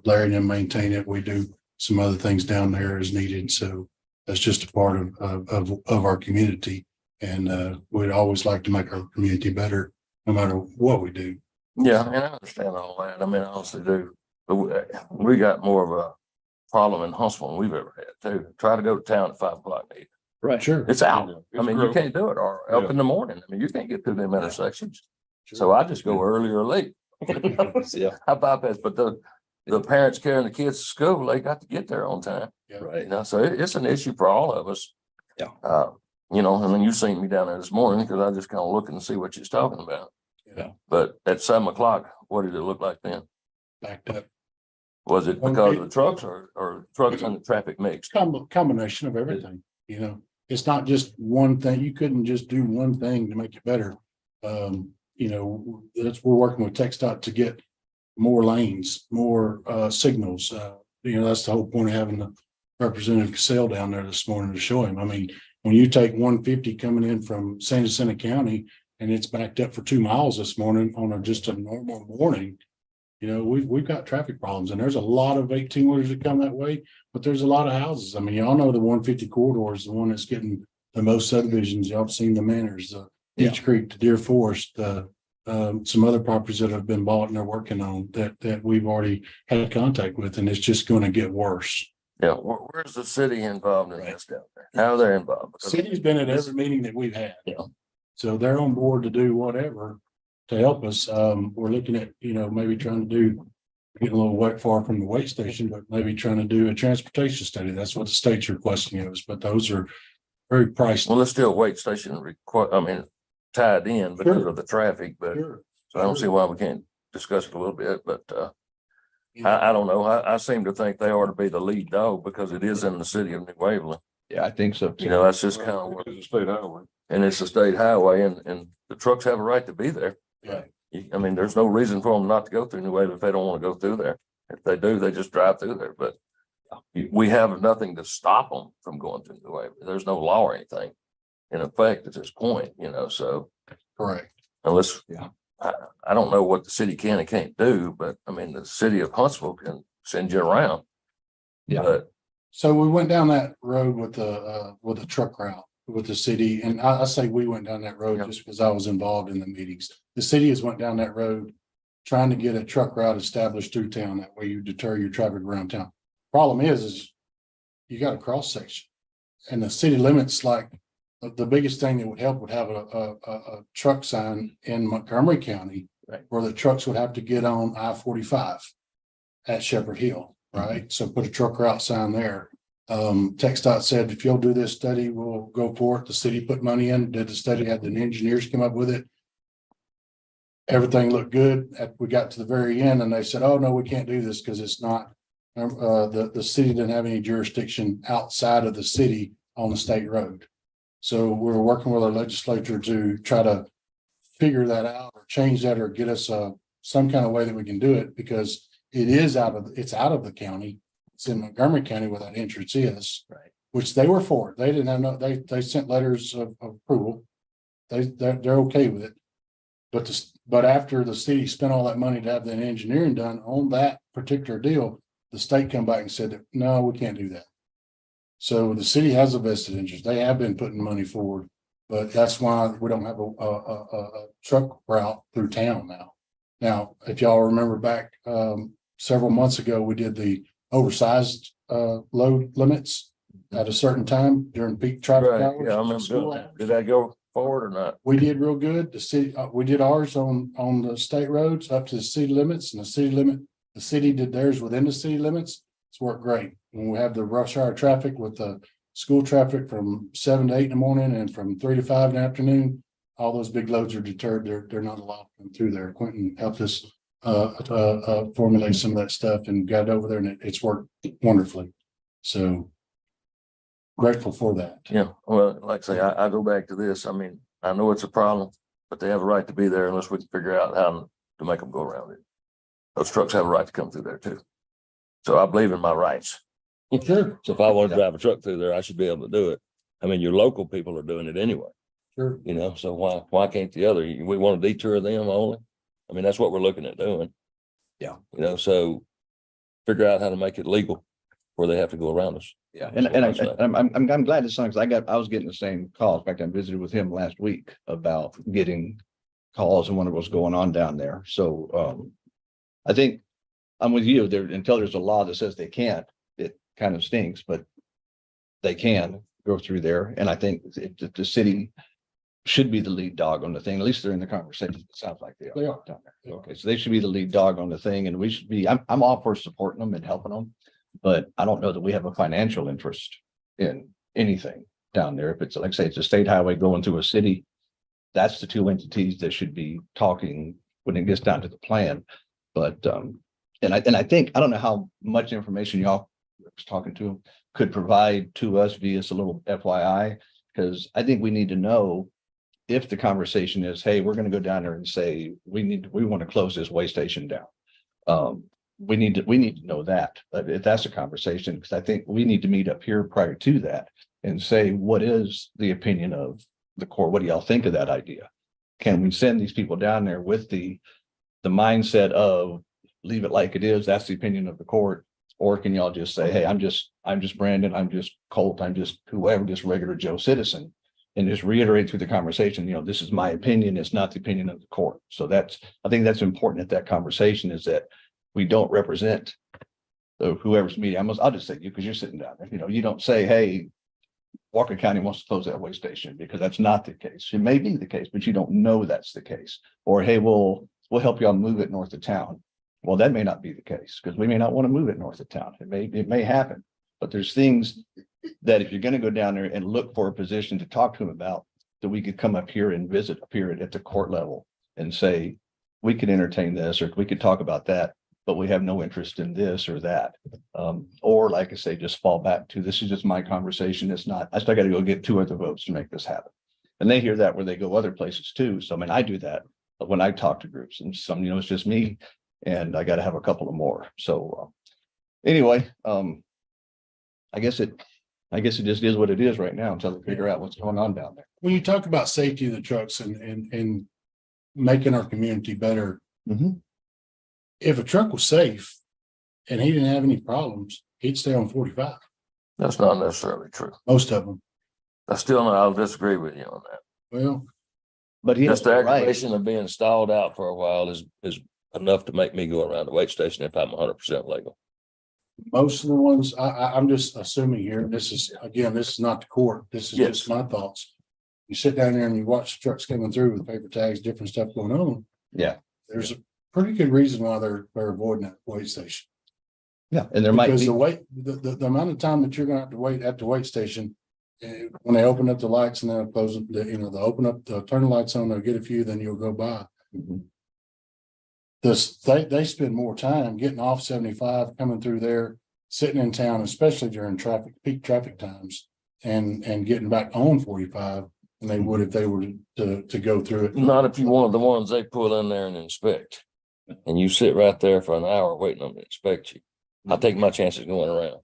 Larry and them maintain it. We do some other things down there as needed. So that's just a part of our community. And we'd always like to make our community better, no matter what we do. Yeah, and I understand all that. I mean, I honestly do. But we got more of a problem in Huntsville than we've ever had too. Try to go to town at 5 o'clock. Right. Sure. It's out. Yeah, I mean, you can't do it, or up in the morning. I mean, you can't get through them intersections. So I just go early or late. Yeah. I bypass, but the parents carrying the kids to school, they got to get there on time. Right. So it's an issue for all of us. Yeah. And then you seen me down there this morning because I just kind of looking to see what you're talking about. Yeah. But at 7 o'clock, what did it look like then? Backed up. Was it because of the trucks or trucks and the traffic mix? Combination of everything, it's not just one thing. You couldn't just do one thing to make it better. We're working with TxDOT to get more lanes, more signals. That's the whole point of having the Representative Cassell down there this morning to show him. I mean, when you take 150 coming in from San Jacinto County and it's backed up for 2 miles this morning on just a normal morning, we've got traffic problems, and there's a lot of 18-wheelers that come that way, but there's a lot of houses. I mean, y'all know the 150 corridor is the one that's getting the most subdivisions. Y'all have seen the Manors, Beach Creek, the Deer Forest, some other properties that have been bought and they're working on that we've already had contact with, and it's just going to get worse. Yeah, where's the city involved in this down there? How they're involved? Because City's been at every meeting that we've had. Yeah. So they're on board to do whatever to help us. We're looking at, maybe trying to getting a little wet far from the weight station, but maybe trying to do a transportation study. That's what the state's requesting of us, but those are very pricey. Well, let's still weight station tied in because of the traffic, but Sure. so I don't see why we can't discuss it a little bit, but I don't know. I seem to think they ought to be the lead dog because it is in the city of New Waverly. Yeah, I think so too. That's just kind of what, It's a state highway. and it's a state highway and the trucks have a right to be there. Right. There's no reason for them not to go through New Waverly if they don't want to go through there. If they do, they just drive through there, but we have nothing to stop them from going through New Waverly. There's no law or anything in effect at this point, so. Correct. Unless, Yeah. I don't know what the city can and can't do, but the city of Huntsville can send you around. Yeah. But So we went down that road with the truck route with the city, and I say we went down that road just because I was involved in the meetings. The city has went down that road trying to get a truck route established through town. That way you deter your traffic around town. Problem is you got a cross section, and the city limits, like the biggest thing that would help would have a truck sign in Montgomery County, right, where the trucks would have to get on I-45 at Shepherd Hill, right? So put a truck route sign there. TxDOT said, if you'll do this study, we'll go for it. The city put money in, did the study, had the engineers come up with it. Everything looked good. We got to the very end and they said, oh, no, we can't do this because it's not, the city didn't have any jurisdiction outside of the city on the state road. So we're working with our legislature to try to figure that out or change that or get us some kind of way that we can do it, because it's out of the county. It's in Montgomery County where that entrance is, right, which they were for it. They didn't have they sent letters of approval. They're okay with it. But but after the city spent all that money to have the engineering done on that particular deal, the state come back and said that, no, we can't do that. So the city has a vested interest. They have been putting money forward, but that's why we don't have a truck route through town now. Now, if y'all remember back, several months ago, we did the oversized, load limits at a certain time during peak traffic Right, hours. yeah, I remember school doing that. hours. Did that go forward or not? We did real good. The city, we did ours on the state roads up to the city limits, and the city did theirs within the city limits. It's worked great. When we have the rush hour traffic with the school traffic from 7 to 8 in the morning and from 3 to 5 in the afternoon, all those big loads are deterred. They're not allowed to come through there. Quentin helped us formulate some of that stuff and got it over there, and it's worked wonderfully. So grateful for that. Yeah, well, like I say, I go back to this. I mean, I know it's a problem, but they have a right to be there unless we can figure out how to make them go around it. Those trucks have a right to come through there too. So I believe in my rights. Sure. So if I want to drive a truck through there, I should be able to do it. I mean, your local people are doing it anyway, Sure. you know, so why can't the other? We want to detour them only? I mean, that's what we're looking at doing. Yeah. You know, so figure out how to make it legal where they have to go around us. Yeah, That's what I'm saying. I'm glad it's on, because I was getting the same calls. In fact, I visited with him last week about getting calls and wondering what's going on down there. So I think I'm with you there until there's a law that says they can't. It kind of stinks, but they can go through there. And I think the city should be the lead dog on the thing. At least they're in the conversation. It sounds like they are down there. Okay, so they should be the lead dog on the thing, and we should be. I'm all for supporting them and helping them, but I don't know that we have a financial interest in anything down there. If it's like, say, it's a state highway going through a city, that's the two entities that should be talking when it gets down to the plan. But and I think, I don't know how much information y'all was talking to could provide to us via a little FYI, because I think we need to know if the conversation is, hey, we're going to go down there and say, we want to close this way station down. We need to know that, if that's a conversation, because I think we need to meet up here prior to that and say, what is the opinion of the court? What do y'all think of that idea? Can we send these people down there with the mindset of leave it like it is? That's the opinion of the court. Or can y'all just say, hey, I'm just Brandon, I'm just Colt, I'm just whoever, just regular Joe citizen, and just reiterate through the conversation, you know, this is my opinion, it's not the opinion of the court. So I think that's important at that conversation, is that we don't represent whoever's meeting. I'll just say you, because you're sitting down there, you know, you don't say, hey, Walker County wants to close that way station, because that's not the case. It may be the case, but you don't know that's the case. Or, hey, we'll help y'all move it north of town. Well, that may not be the case, because we may not want to move it north of town. It may happen, but there's things that if you're going to go down there and look for a position to talk to them about, that we could come up here and visit up here at the court level and say, we could entertain this, or we could talk about that, but we have no interest in this or that. Or like I say, just fall back to, this is just my conversation. It's not, I still got to go get 2 other votes to make this happen. And they hear that where they go other places too. So I mean, I do that when I talk to groups, and some, you know, it's just me, and I got to have a couple of more. So anyway, I guess it just is what it is right now until they figure out what's going on down there. When you talk about safety of the trucks and making our community better, if a truck was safe and he didn't have any problems, he'd stay on 45. That's not necessarily true. Most of them. I'll disagree with you on that. Well, but just the aggravation of being stalled out for a while is enough to make me go around the wait station if I'm 100% legal. Most of the ones, I'm just assuming here, this is not the court. This is just my thoughts. You sit down there and you watch the trucks coming through with paper tags, different stuff going on. Yeah. There's a pretty good reason why they're avoiding that wait station. Yeah. And there might be the amount of time that you're going to have to wait at the wait station, when they open up the lights and then close them, they'll open up, they'll turn the lights on, they'll get a few, then you'll go by. They spend more time getting off 75, coming through there, sitting in town, especially during peak traffic times, and getting back on 45 than they would if they were to go through it. Not if you want the ones they pull in there and inspect, and you sit right there for an hour waiting on them to inspect you. I'll take my chances going around.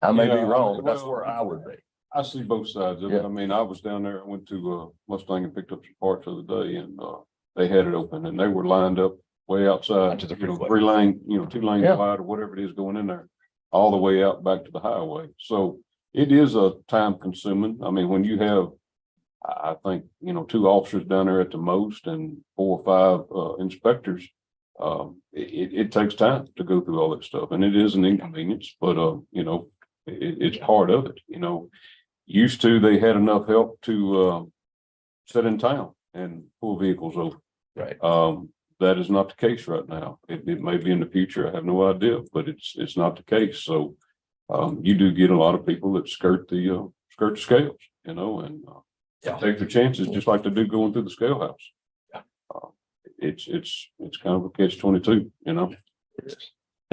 I may be wrong, but that's where I would be. I see both sides of it. Yeah. I mean, I was down there, I went to Mustang and picked up some parts the other day and they had it open and they were lined up way outside, To the you know, freeway. 3 lane, you know, 2 lanes Yeah. wide or whatever it is going in there, all the way out back to the highway. So it is a time consuming. I mean, when you have, I think, you know, 2 officers down there at the most and 4 or 5 inspectors, it takes time to go through all that stuff and it is an inconvenience, but you know, it's part of it, you know. Used to, they had enough help to sit in town and pull vehicles over. Right. That is not the case right now. It may be in the future. I have no idea, but it's not the case. So you do get a lot of people that skirt the scales, you know, and take their chances, just like they do going through the scale house. Yeah. It's kind of a catch-22, you know.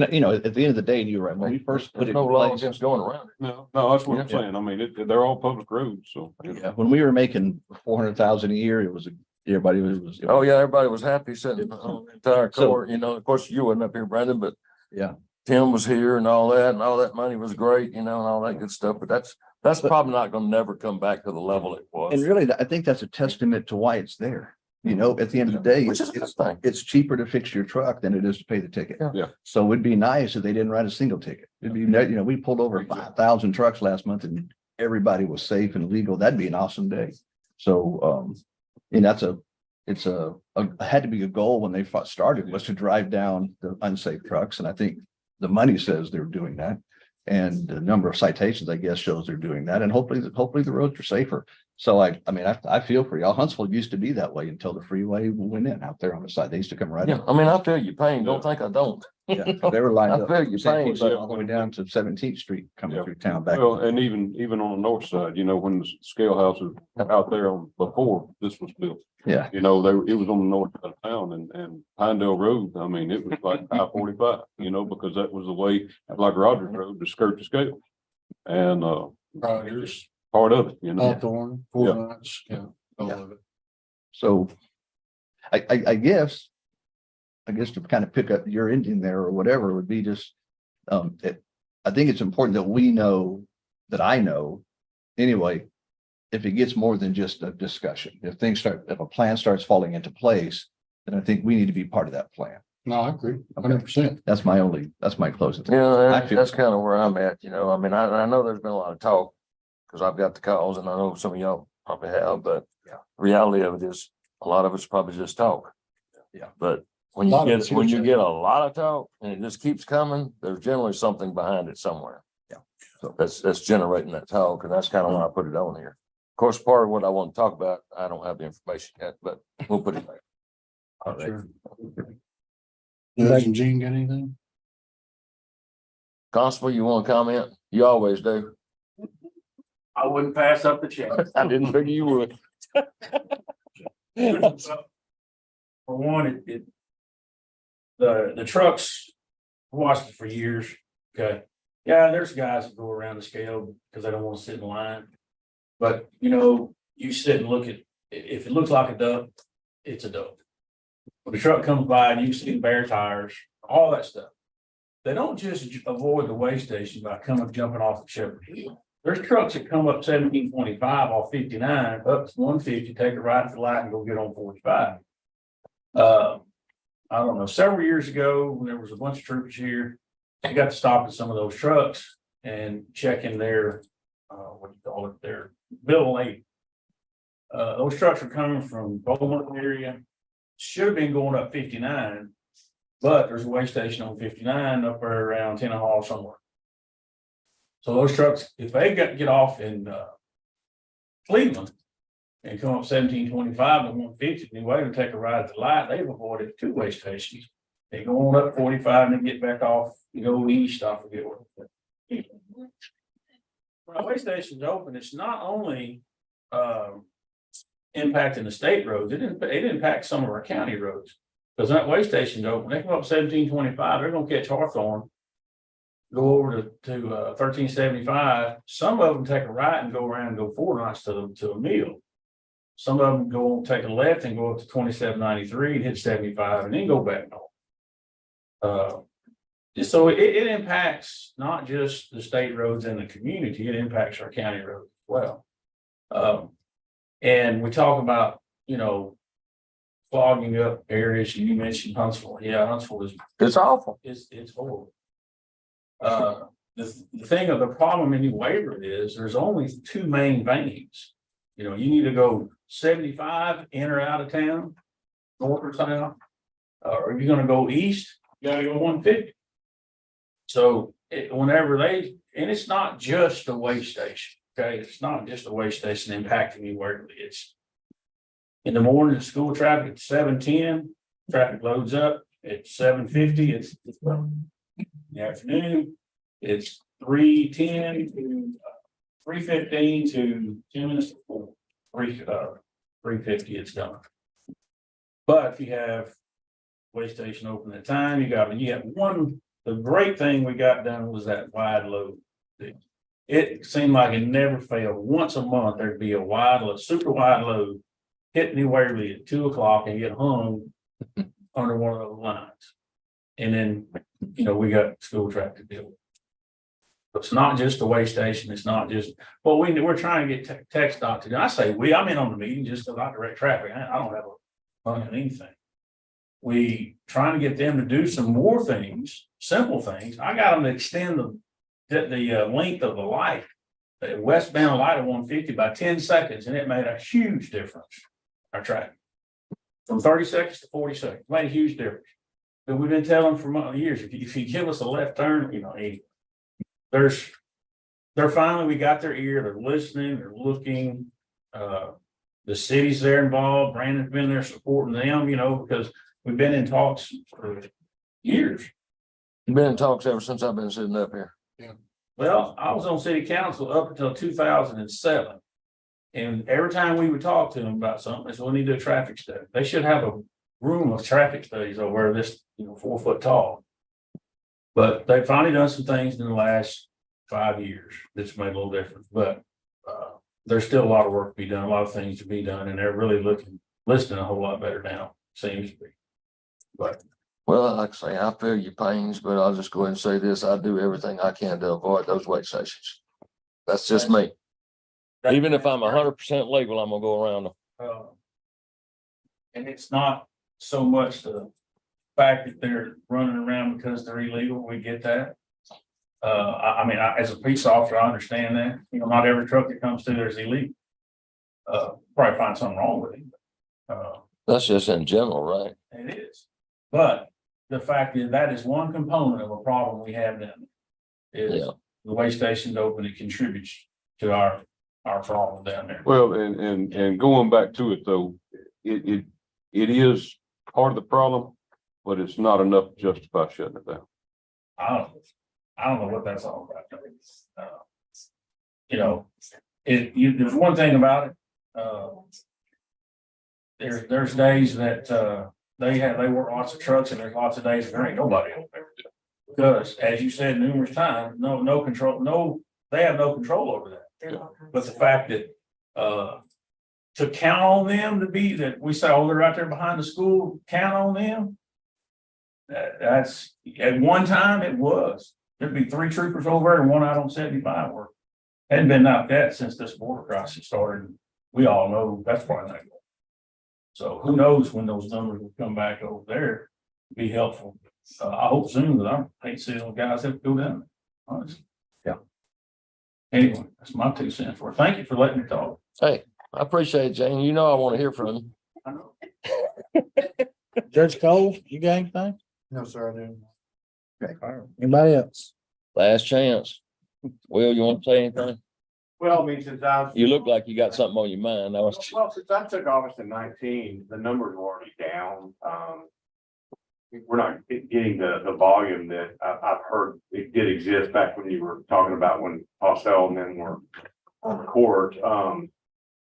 And, you know, at the end of the day, you're right, when we first put There's it no in law place, against going around it. No, that's what I'm Yeah. saying. I mean, they're all public roads, so. you know. yeah, when we were making 400,000 a year, it was, everybody was. Oh, yeah, everybody was happy sitting on the entire So- court, you know, of course, you wasn't up here, Brandon, but Yeah. Tim was here and all that money was great, you know, and all that good stuff, but that's probably not gonna never come back to the level it was. And really, I think that's a testament to why it's there. You know, at the end of the day, Which is a good thing. it's cheaper to fix your truck than it is to pay the ticket. Yeah. Yeah. So it'd be nice if they didn't write a single ticket. It'd be, you know, we pulled over 5,000 trucks last month and everybody was safe and legal. That'd be an awesome day. So, and it had to be a goal when they started, was to drive down the unsafe trucks. And I think the money says they're doing that. And the number of citations, I guess, shows they're doing that. And hopefully the roads are safer. So I mean, I feel for y'all. Huntsville used to be that way until the freeway went in out there on the side. They used to come right Yeah, up. I mean, I feel your pain. Don't think I don't. Yeah, they were lined I up. feel your pain. All the way down to 17th Street coming Yeah. through town back. Well, and even on the north side, you know, when the scale house was out there before this was built, Yeah, you know, it was on the north side of town and Pinedale Road, I mean, it was like I-45, you know, because that was the way, like Rogers Road, to skirt the scale. And it's part of it, you know. Hawthorne, Fort Knox, yeah, all of it. so I guess to kind of pick up your ending there or whatever would be just, I think it's important that we know, that I know, anyway, if it gets more than just a discussion, if a plan starts falling into place, then I think we need to be part of that plan. No, I agree, 100%. That's my closing. thought. Yeah, I feel- that's kind of where I'm at, you know, I mean, I know there's been a lot of talk, because I've got the calls and I know some of y'all probably have, but reality of it is, a lot of it's probably just talk. Yeah. But when A lot of you it's get, when you hearsay. get a lot of talk and it just keeps coming, there's generally something behind it somewhere. Yeah. So that's generating that talk, and that's kind of why I put it on here. Of course, part of what I want to talk about, I don't have the information yet, but we'll put it there. All right. Sure. Judge and Gene got anything? Constable, you want to comment? You always do. I wouldn't pass up the chance. I didn't figure you would. For one, the trucks, I watched it for years, okay? Yeah, there's guys that go around the scale because they don't want to sit in line. But, you know, you sit and look at, if it looks like a duck, it's a duck. When the truck comes by and you see the bare tires, all that stuff. They don't just avoid the weigh station by jumping off the Shepherd Hill. There's trucks that come up 1725 off 59, up to 150, take a right to the light and go get on 45. I don't know, several years ago, when there was a bunch of troopers here, they got to stop at some of those trucks and check in their, what do you call it, their bill of lading. Those trucks are coming from Beaumont area, should have been going up 59, but there's a weigh station on 59 up there around Tennessee Hall somewhere. So those trucks, if they get off in Cleveland and come up 1725 and 150, and wait and take a ride at the light, they've avoided 2 weigh stations. They go on up 45 and then get back off, you go east, I forget what. When a weigh station's open, it's not only impacting the state roads, it impacts some of our county roads. Because that weigh station's open, they come up 1725, they're gonna catch Hawthorne, go over to 1375. Some of them take a right and go around and go 4 knots to a mill. Some of them go take a left and go up to 2793 and hit 75 and then go back north. So it impacts not just the state roads and the community, it impacts our county roads as well. And we talk about, clogging up areas, and you mentioned Huntsville. Yeah, Huntsville is, It's awful. it's horrible. The thing of the problem in New Waverly is there's only two main veins. You need to go 75 in or out of town, north or south. Or you're gonna go east, you gotta go 150. So and it's not just a weigh station, okay? It's not just a weigh station impacting New Waverly. It's in the morning, school traffic at 7:10, traffic loads up at 7:50. It's in the afternoon. It's 3:10 to 3:15 to 10 minutes before 3:50. It's done. But if you have weigh station open at time, you have one. The great thing we got done was that wide load. It seemed like it never failed. Once a month, there'd be a super wide load hit New Waverly at 2 o'clock and get hung under one of those lines. And then, we got school traffic to deal with. It's not just a weigh station. It's not just, well, we're trying to get tech stock to do. I say I'm in on the meeting just because I direct traffic. I don't have a fun in anything. We trying to get them to do some more things, simple things. I got them to extend the length of the light, the westbound light of 150 by 10 seconds, and it made a huge difference. Our traffic from 30 seconds to 40 seconds made a huge difference. But we've been telling for years, if you give us a left turn, they're finally, we got their ear, they're listening, they're looking. The city's there involved. Brandon's been there supporting them, because we've been in talks for years. You've been in talks ever since I've been sitting up here. Well, I was on city council up until 2007. And every time we would talk to them about something, they said, we need to do a traffic study. They should have a room of traffic studies over this, 4 foot tall. But they've finally done some things in the last 5 years that's made a little difference. But there's still a lot of work to be done, a lot of things to be done, and they're really listening a whole lot better now, seems to be. But Well, like I say, I feel your pains, but I'll just go ahead and say this. I do everything I can to avoid those weigh stations. That's just me. Even if I'm 100% legal, I'm gonna go around them. And it's not so much the fact that they're running around because they're illegal. We get that. As a police officer, I understand that. Not every truck that comes through there is illegal. Probably find something wrong with it. That's just in general, right? It is. But the fact is that is one component of a problem we have down there. Is the weigh station open, it contributes to our problem down there. Well, and going back to it though, it is part of the problem, but it's not enough to justify shutting it down. I don't know what that's all about. There's one thing about it. There's days that they work lots of trucks, and there's lots of days there ain't nobody over there. Because as you said numerous times, no control, they have no control over that. But the fact that to count on them to be that we say, they're right there behind the school, count on them. That's at one time it was. There'd be 3 troopers over there and 1 out on 75 work. Hadn't been like that since this border crisis started. We all know that's probably not good. So who knows when those numbers will come back over there, be helpful. I hope soon, but I hate to see those guys have to go down there, honestly. Yeah. Anyway, that's my 2 cents for it. Thank you for letting me talk. Hey, I appreciate it, Jane. I want to hear from you. I know. Judge Cole, you got anything? No, sir, I didn't. Okay. All right. Anybody else? Last chance. Will, you want to say anything? Well, since You look like you got something on your mind. since I took office in 19, the numbers were already down. We're not getting the volume that I've heard it did exist back when you were talking about when Pausell and then were on the court.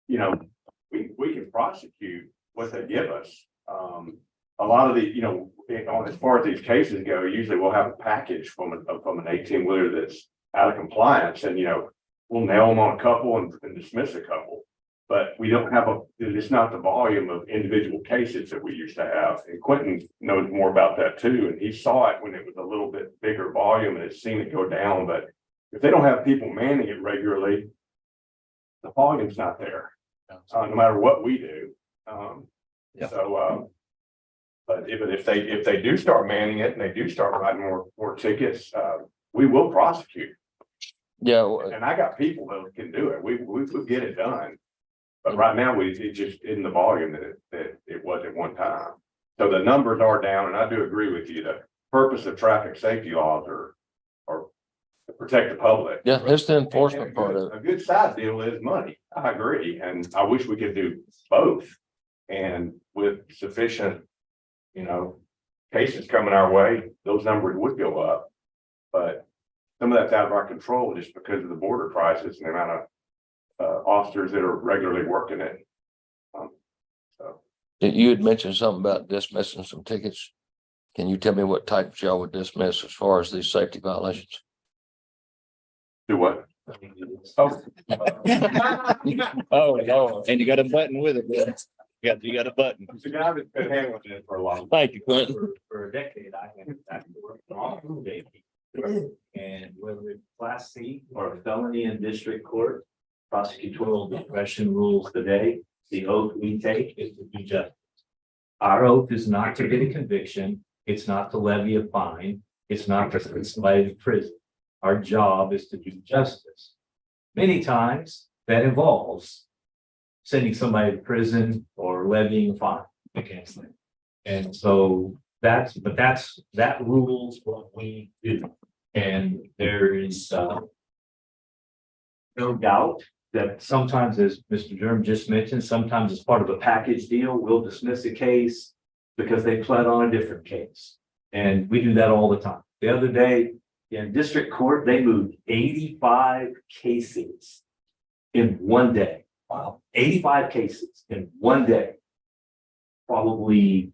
We can prosecute what they give us. A lot of the, as far as these cases go, usually we'll have a package from an 18-wheeler that's out of compliance, and we'll nail them on a couple and dismiss a couple. But we don't have it's not the volume of individual cases that we used to have. And Quentin knows more about that too. And he saw it when it was a little bit bigger volume and it's seen it go down. But if they don't have people manning it regularly, the volume's not there, no matter what we do. So, but if they do start manning it and they do start writing more tickets, we will prosecute. Yeah, And I got people that can do it. We will get it done. But right now, it just isn't the volume that it was at one time. So the numbers are down, and I do agree with you. The purpose of traffic safety laws are to protect the public. yeah, it's the And enforcement part of it. a good side deal is money. I agree, and I wish we could do both. And with sufficient, cases coming our way, those numbers would go up. But some of that's out of our control just because of the border crisis and the amount of officers that are regularly working it. You had mentioned something about dismissing some tickets. Can you tell me what types y'all would dismiss as far as these safety violations? Do what? Oh. Oh, no, and you got a button with it. You got a button. It's a guy that's been handling it for a long time. Thank you, Quentin. For a decade, I have worked on JP. And whether it's Class C or a felony in district court, prosecutorial discretion rules today. The oath we take is to do justice. Our oath is not to get a conviction. It's not to levy a fine. It's not to send somebody to prison. Our job is to do justice. Many times that involves sending somebody to prison or levying a fine against them. And so that rules what we do. And there is no doubt that sometimes, as Mr. Durham just mentioned, sometimes as part of a package deal, we'll dismiss a case because they pled on a different case. And we do that all the time. The other day in district court, they moved 85 cases in one day. Wow, 85 cases in one day. Probably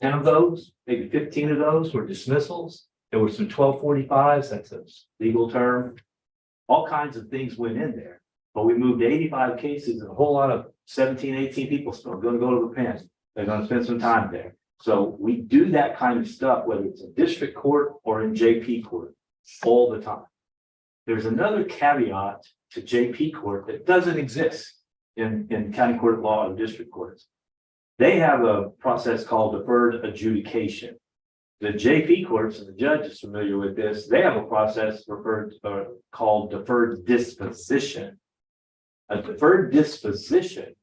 10 of those, maybe 15 of those were dismissals. There were some 1245s, that's a legal term. All kinds of things went in there, but we moved 85 cases and a whole lot of 17, 18 people still going to go to the pen. They're going to spend some time there. So we do that kind of stuff, whether it's in district court or in JP court, all the time. There's another caveat to JP court that doesn't exist in county court of law and district courts. They have a process called deferred adjudication. The JP courts, and the judge is familiar with this, they have a process called deferred disposition. A deferred disposition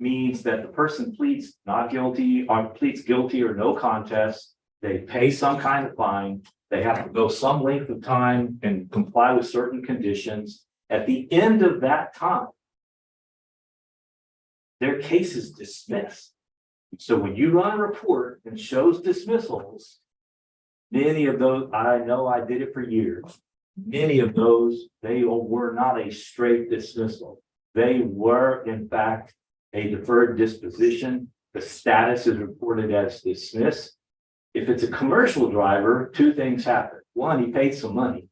means that the person pleads not guilty or pleads guilty or no contest. They pay some kind of fine. They have to go some length of time and comply with certain conditions. At the end of that time, their case is dismissed. So when you run a report and shows dismissals, many of those, I know I did it for years. Many of those, they were not a straight dismissal. They were, in fact, a deferred disposition. The status is reported as dismissed. If it's a commercial driver, two things happen. One, he paid some money.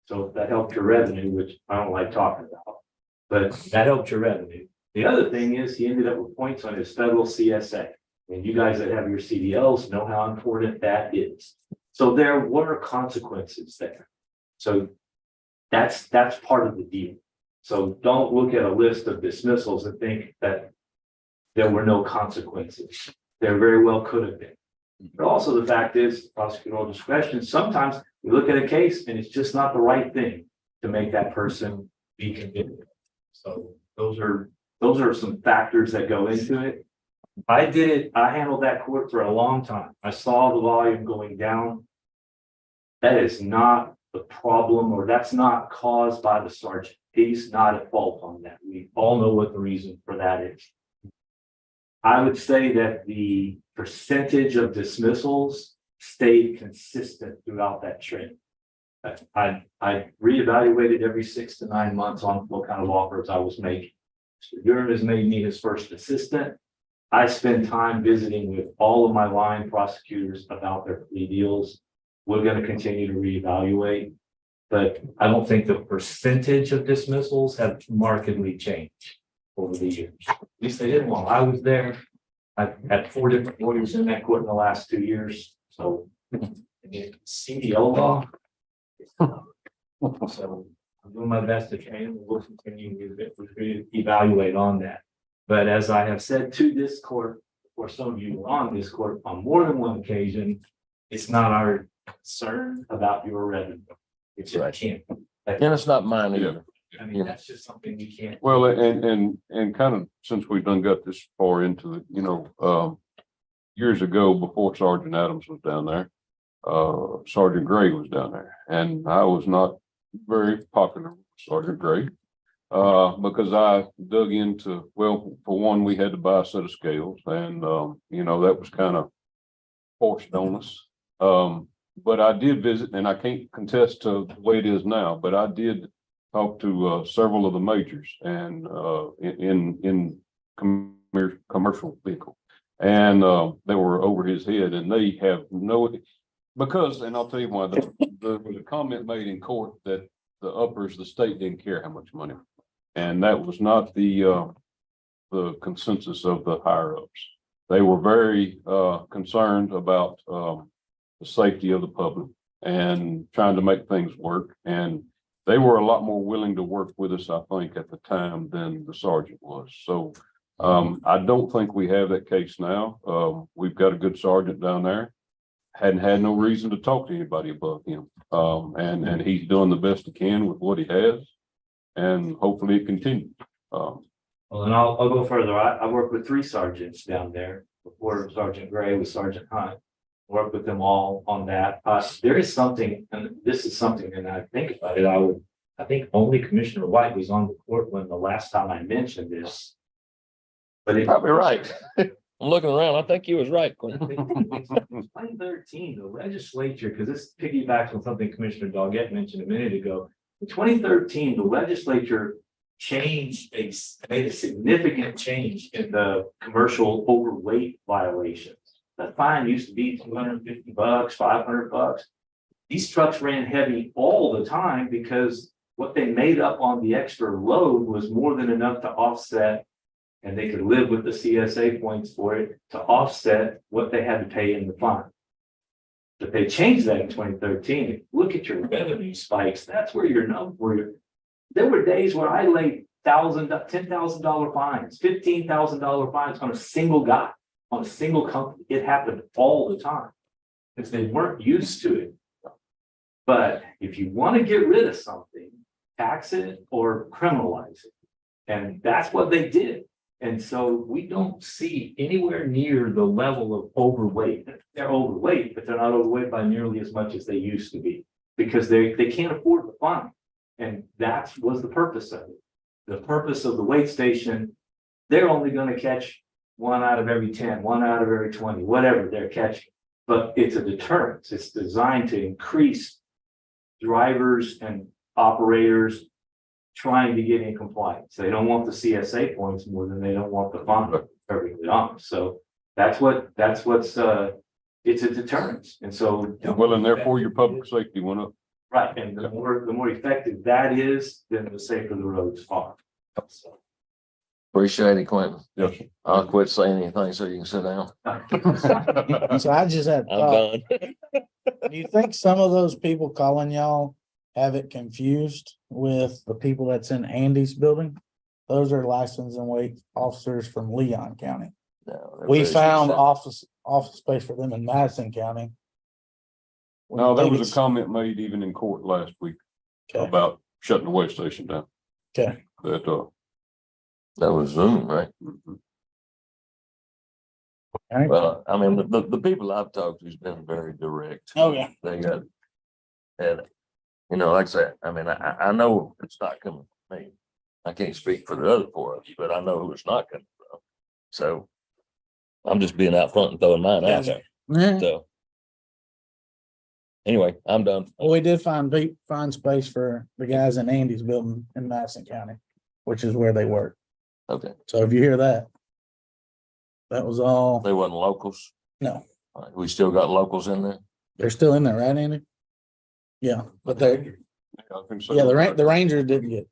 So that helped your revenue, which I don't like talking about, but that helped your revenue. The other thing is he ended up with points on his federal CSA. And you guys that have your CDLs know how important that is. So there were consequences there. So that's part of the deal. So don't look at a list of dismissals and think that there were no consequences. There very well could have been. But also the fact is prosecutorial discretion. Sometimes we look at a case and it's just not the right thing to make that person be convicted. So those are some factors that go into it. I handled that court for a long time. I saw the volume going down. That is not the problem, or that's not caused by the sergeant. He's not at fault on that. We all know what the reason for that is. I would say that the percentage of dismissals stayed consistent throughout that trend. I reevaluated every 6 to 9 months on what kind of offers I was making. Mr. Durham has made me his first assistant. I spend time visiting with all of my line prosecutors about their plea deals. We're going to continue to reevaluate, but I don't think the percentage of dismissals have markedly changed over the years. At least they didn't while I was there. I've had 4 different lawyers in that court in the last 2 years. So CDL law. So I'm doing my best to train them. We'll continue to evaluate on that. But as I have said to this court, or some of you were on this court on more than one occasion, it's not our concern about your revenue. It just can't. And it's not mine either. I mean, that's just something you can't. Well, and kind of, since we've done got this far into it, you know, years ago, before Sergeant Adams was down there, Sergeant Gray was down there, and I was not very popular with Sergeant Gray. Because I dug into, well, for one, we had to buy a set of scales, and you know, that was kind of forced on us. But I did visit, and I can't contest to the way it is now, but I did talk to several of the majors and in commercial vehicle, and they were over his head, and they have no, because, and I'll tell you why, there was a comment made in court that the uppers, the state didn't care how much money. And that was not the consensus of the higher ups. They were very concerned about the safety of the public and trying to make things work. And they were a lot more willing to work with us, I think, at the time than the sergeant was. So I don't think we have that case now. We've got a good sergeant down there. Hadn't had no reason to talk to anybody above him. And he's doing the best he can with what he has. And hopefully it continues. Well, and I'll go further. I worked with 3 sergeants down there before Sergeant Gray with Sergeant Hunt. Worked with them all on that. There is something, and this is something, and I think about it, I think only Commissioner White was on the court when the last time I mentioned this. But it's Probably right. I'm looking around. I think he was right, Quentin. 2013, the legislature, because this piggybacks on something Commissioner Doggett mentioned a minute ago. In 2013, the legislature made a significant change in the commercial overweight violations. The fine used to be $250, $500. These trucks ran heavy all the time because what they made up on the extra load was more than enough to offset, and they could live with the CSA points for it to offset what they had to pay in the fine. But they changed that in 2013. If you look at your revenue spikes, that's where your number. There were days where I laid $10,000 fines, $15,000 fines on a single guy, on a single company. It happened all the time because they weren't used to it. But if you want to get rid of something, tax it or criminalize it. And that's what they did. And so we don't see anywhere near the level of overweight. They're overweight, but they're not overweight by nearly as much as they used to be because they can't afford the fine. And that was the purpose of it. The purpose of the weight station, they're only going to catch 1 out of every 10, 1 out of every 20, whatever they're catching. But it's a deterrence. It's designed to increase drivers and operators trying to get in compliance. They don't want the CSA points more than they don't want the fine perfectly honest. So that's what's it's a deterrence. And so Well, and therefore your public safety went up. right. And the more effective that is, then the safer the roads are. So. Appreciate it, Quentin. Yes. I'll quit saying anything so you can sit down. So I just had, I'm done. do you think some of those people calling y'all have it confused with the people that's in Andy's building? Those are license and weight officers from Leon County. No, they're We very found specific. office space for them in Madison County. No, there Think was a it's- comment made even in court last week Okay. about shutting the weigh station down. Okay. That was Zoom, right? All right. Well, I mean, the people I've talked to has been very direct. Oh, yeah. They got, and, you know, like I said, I mean, I know it's not coming from me. I can't speak for the other 4 of you, but I know who it's not coming from. So I'm just being out front and throwing mine out there. Yeah. So anyway, I'm done. Well, we did find space for the guys in Andy's building in Madison County, which is where they work. Okay. So if you hear that, that was all. They wasn't locals. No, All right, we still got locals in there. they're still in there, right, Andy? Yeah, but they're, the Rangers didn't get.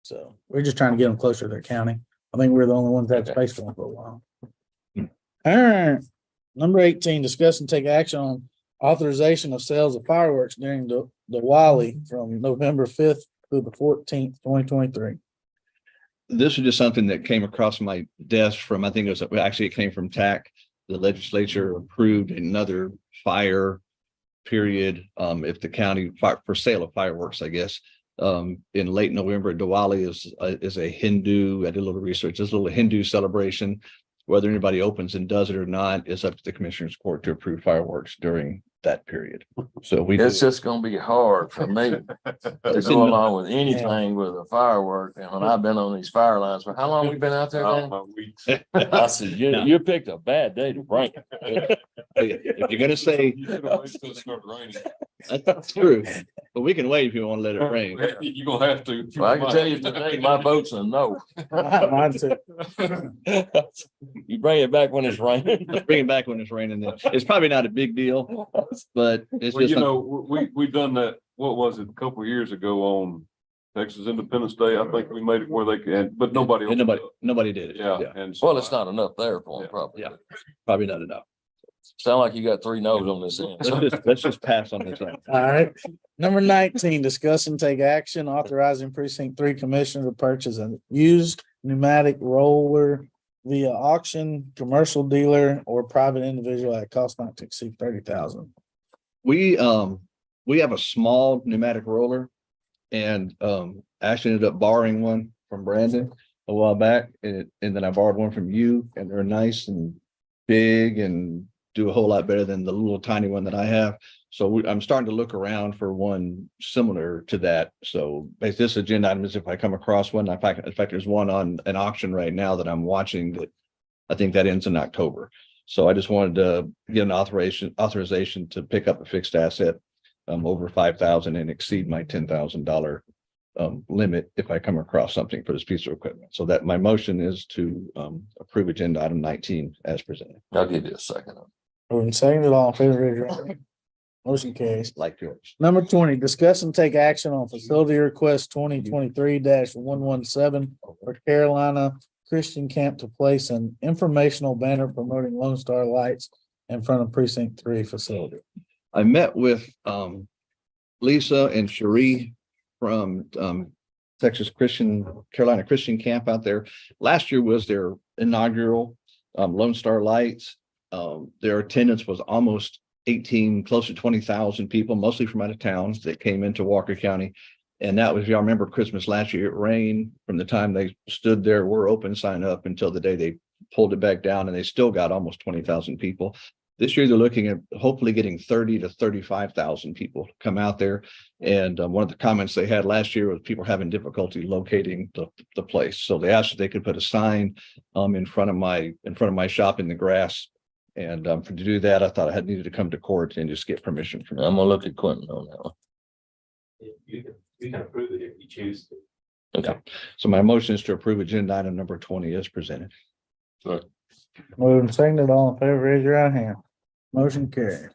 So we're just trying to get them closer to their county. I think we're the only ones that had space for them for a while. All right. Number 18, discuss and take action on authorization of sales of fireworks during the Diwali from November 5th through the 14th, 2023. This is just something that came across my desk from, I think it was, actually it came from TAC. The legislature approved another fire period, if the county for sale of fireworks, I guess. In late November, Diwali is a Hindu, I did a little research, it's a little Hindu celebration. Whether anybody opens and does it or not is up to the commissioner's court to approve fireworks during that period. So It's just gonna be hard for me to go along with anything with a firework. And when I've been on these fire lines, for how long we been out there? Dan? I said, you picked a bad day to bring it. If you're gonna say, that's true, but we can wait if you want to let it rain. You're gonna have to. Well, I can tell you today, my vote's a no. Mine too. You bring it back when it's raining. Bring it back when it's raining. Then it's probably not a big deal, but it's Well, just you know, we done that, what was it, a couple of years ago on Texas Independence Day? I think we made it where they can, but nobody. nobody did it. Yeah. And so Well, it's not enough there for them, probably. Yeah, probably not enough. Sound like you got 3 no's on this end. Let's just pass on this one. All right. Number 19, discuss and take action authorizing precinct 3 commissioner to purchase a used pneumatic roller via auction, commercial dealer, or private individual at a cost not to exceed 30,000. We have a small pneumatic roller and actually ended up borrowing one from Brandon a while back, and then I borrowed one from you, and they're nice and big and do a whole lot better than the little tiny one that I have. So I'm starting to look around for one similar to that. So this agenda item is if I come across one. In fact, there's one on an auction right now that I'm watching that I think that ends in October. So I just wanted to get an authorization to pick up a fixed asset over 5,000 and exceed my $10,000 limit if I come across something for this piece of equipment. So that my motion is to approve agenda item 19 as presented. I'll give you a second. Moving second, all in favor, raise your hand. Motion carries. Like yours. Number 20, discuss and take action on facility request 2023-117 for Carolina Christian Camp to place an informational banner promoting Lone Star Lights in front of precinct 3 facility. I met with Lisa and Cherie from Carolina Christian Camp out there. Last year was their inaugural Lone Star Lights. Their attendance was almost 18, close to 20,000 people, mostly from out of town that came into Walker County. And that was, y'all remember Christmas last year, it rained from the time they stood there, were open, sign up until the day they pulled it back down, and they still got almost 20,000 people. This year, they're looking at hopefully getting 30 to 35,000 people to come out there. And one of the comments they had last year was people having difficulty locating the place. So they asked if they could put a sign in front of my shop in the grass. And to do that, I thought I needed to come to court and just get permission from them. I'm gonna look at Quentin on that one. You can approve it if you choose to. Okay. So my motion is to approve agenda item number 20 as presented. Moving second, all in favor, raise your right hand. Motion carried.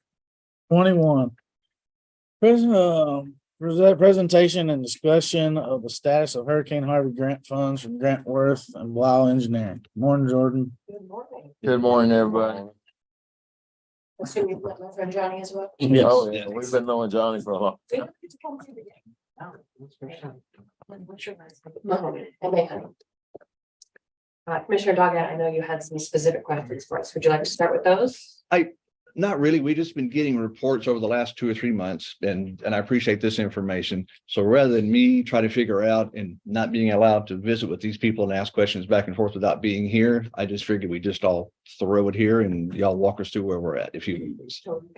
21. Presentation and discussion of the status of Hurricane Harvey grant funds from Grant Worth and Blau Engineering. Morning, Jordan. Good morning. Good morning, everybody. Assume you've met my friend Johnny as well. Yes. Oh, yeah, we've been knowing Johnny for a long. We don't get to come to the game. What's your last name? Mahoney. M-A-H-O-N-E. Commissioner Doggett, I know you had some specific questions for us. Would you like to start with those? Not really. We've just been getting reports over the last 2 or 3 months, and I appreciate this information. So rather than me try to figure out and not being allowed to visit with these people and ask questions back and forth without being here, I just figured we just all throw it here and y'all walk us through where we're at, if you please. Totally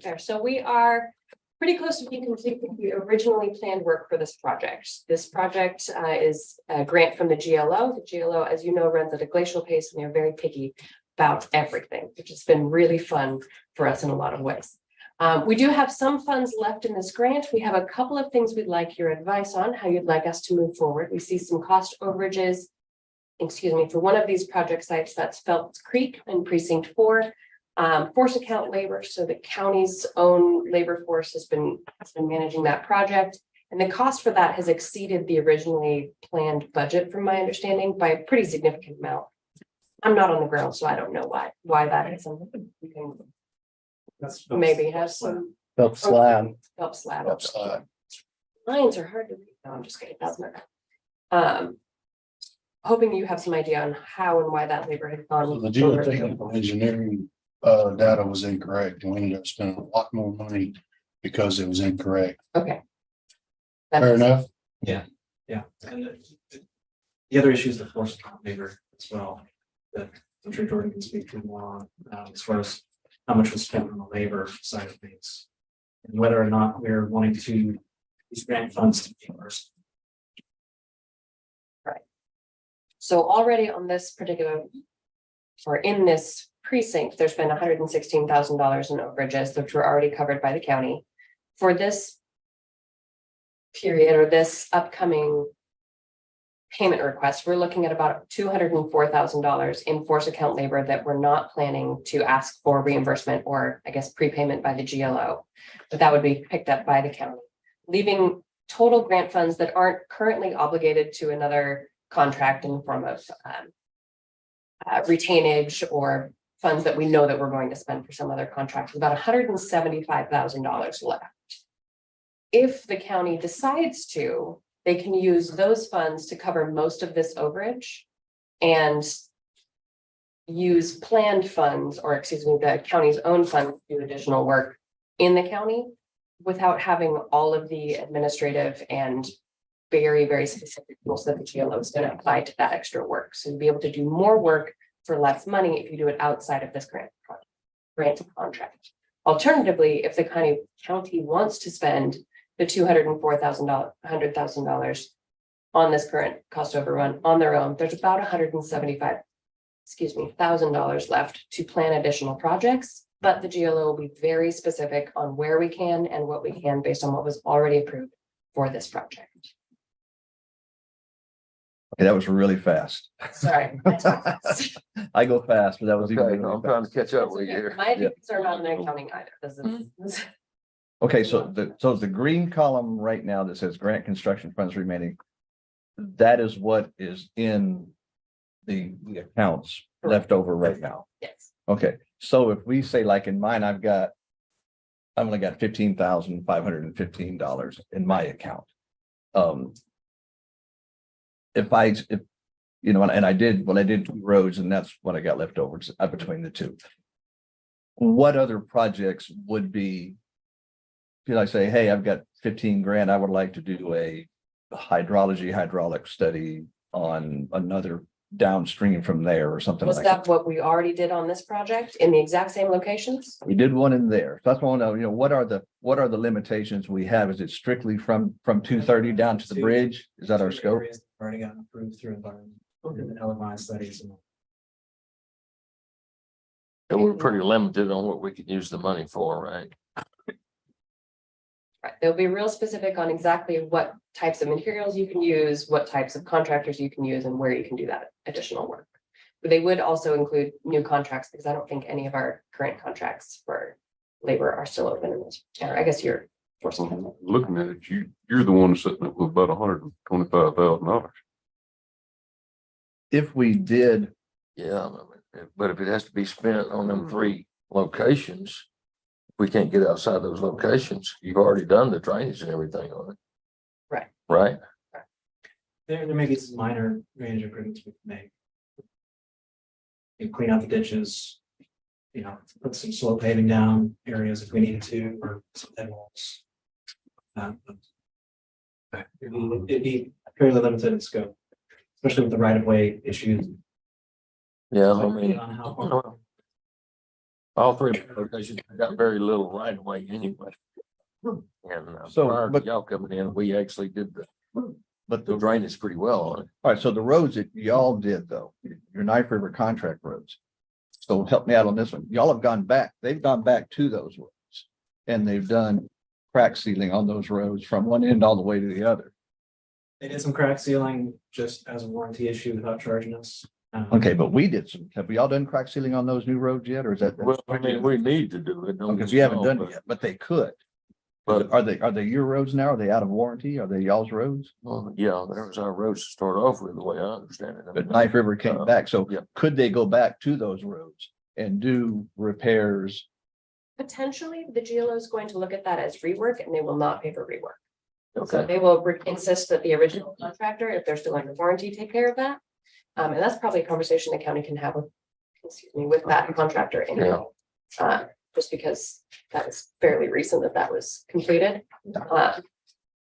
fair. So we are pretty close to being complete with the originally planned work for this project. This project is a grant from the GLO. The GLO, as you know, runs at a glacial pace, and they're very picky about everything, which has been really fun for us in a lot of ways. We do have some funds left in this grant. We have a couple of things we'd like your advice on, how you'd like us to move forward. We see some cost overages, for one of these project sites, that's Phelps Creek in precinct 4. Force account labor, so the county's own labor force has been managing that project. And the cost for that has exceeded the originally planned budget, from my understanding, by a pretty significant amount. I'm not on the ground, so I don't know why that is. We can maybe have some Help slab. help slab. Lines are hard to read No, I'm just kidding. That's not. Hoping you have some idea on how and why that labor had So gone. the geotechnical engineering data was incorrect, and we ended up spending a lot more money because it was incorrect. Okay. Fair enough? Yeah, and the other issue is the force account labor as well, that I'm sure Jordan can speak to more on, as far as how much was spent on the labor side of things. And whether or not we're wanting to use grant funds to reimburse. So already on this particular, or in this precinct, there's been $116,000 in overages, which were already covered by the county. For this period or this upcoming payment request, we're looking at about $204,000 in force account labor that we're not planning to ask for reimbursement or I guess prepayment by the GLO, but that would be picked up by the county, leaving total grant funds that aren't currently obligated to another contract in the form of retainage or funds that we know that we're going to spend for some other contract, about $175,000 left. If the county decides to, they can use those funds to cover most of this overage and use planned funds, or excuse me, the county's own funds to do additional work in the county without having all of the administrative and very, very specific rules that the GLO is going to apply to that extra work. So you'll be able to do more work for less money if you do it outside of this grant contract. Alternatively, if the county wants to spend the $100,000 on this current cost overrun on their own, there's about $175,000 left to plan additional projects, but the GLO will be very specific on where we can and what we can based on what was already approved for this project. Okay, that was really fast. Sorry. I go fast, but that was even. Okay, really I'm trying to fast. catch up with you here. My views are not in accounting either. This is- Okay, so the green column right now that says grant construction funds remaining, that is what is in the accounts left over right now. Yes. Okay, so if we say like in mine, I've only got $15,515 in my account. If you know, and I did 2 roads, and that's what I got left over between the two. What other projects would be? Could I say, hey, I've got 15 grand, I would like to do a hydraulic study on another downstream from there or something Was like that. that what we already did on this project in the exact same locations? We did one in there. So that's what I want to know, you know, what are the limitations we have? Is it strictly from 230 down to the bridge? Is that our scope? Areas already gotten approved through environment and LMI studies. And we're pretty limited on what we can use the money for, right? Right, they'll be real specific on exactly what types of materials you can use, what types of contractors you can use, and where you can do that additional work. But they would also include new contracts, because I don't think any of our current contracts for labor are still open in this. Or I guess you're forcing them. Looking at it, you're the one sitting up with about $125,000. If we did, Yeah, but if it has to be spent on them 3 locations, we can't get outside those locations. You've already done the drainage and everything on it. Right. Right? There may be some minor drainage improvements we can make. You clean out the ditches, you know, put some slow paving down areas if we needed to, or some head walls. It'd be fairly limited in scope, especially with the right of way issues. Yeah, I mean, On how far- all 3 locations got very little right of way anyway. And So, prior to but- y'all coming in, we actually did but the drainage pretty well on it. all right, so the roads that y'all did though, your Knife River contract roads. So help me out on this one. Y'all have gone back, they've gone back to those roads. And they've done crack sealing on those roads from one end all the way to the other. They did some crack sealing just as a warranty issue without charging us. Okay, but we did have we all done crack sealing on those new roads yet, or is that? Well, I mean, we need to do it. don't Because get we haven't me done wrong, it yet, but they could. But, Are they your roads now? Are they out of warranty? Are they y'all's roads? well, yeah, there was our roads to start off with, the way I understand it. I But mean, Knife River came back, so yeah. could they go back to those roads and do repairs? Potentially, the GLO is going to look at that as rework, and they will not pay for rework. So they will insist that the original contractor, if they're still under warranty, take care of that. And that's probably a conversation the county can have with, excuse me, with that contractor anyway. Just because that was fairly recent that was completed. But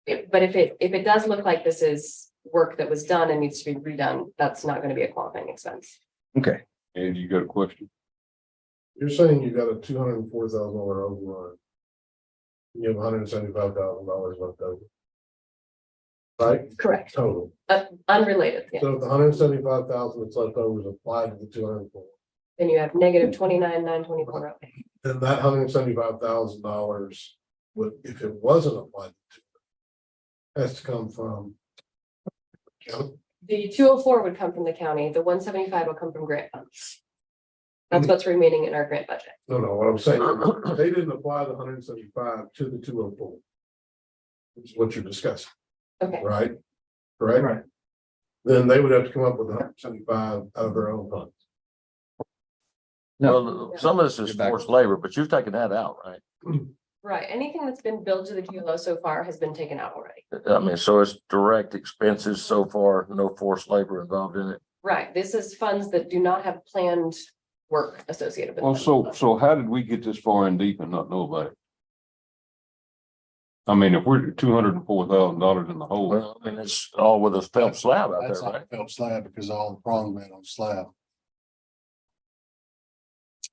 if it does look like this is work that was done and needs to be redone, that's not going to be a qualifying expense. Okay. And you got a question? You're saying you got a $204,000 overrun. You have $175,000 left over. Right? Correct. Total. Unrelated, yeah. So if the $175,000 that's left over is applied to the 204, Then you have negative 29,924. then that $175,000 would, if it wasn't applied to, has to come from county. The 204 would come from the county, the 175 will come from grant funds. That's what's remaining in our grant budget. No, what I'm saying, they didn't apply the 175 to the 204. Which is what you're discussing, Okay, right? Correct? Right. Then they would have to come up with 175 out of their own funds. Well, some of this is forced labor, but you've taken that out, right? right. Anything that's been billed to the GLO so far has been taken out already. I mean, so it's direct expenses so far, no forced labor involved in it. Right. This is funds that do not have planned work associated with Well, them. so how did we get this far in deep and not know about it? I mean, if we're $204,000 in the hole. Well, I mean, it's all with a felt slab out That's there, all right? felt slab because all the prong been on slab.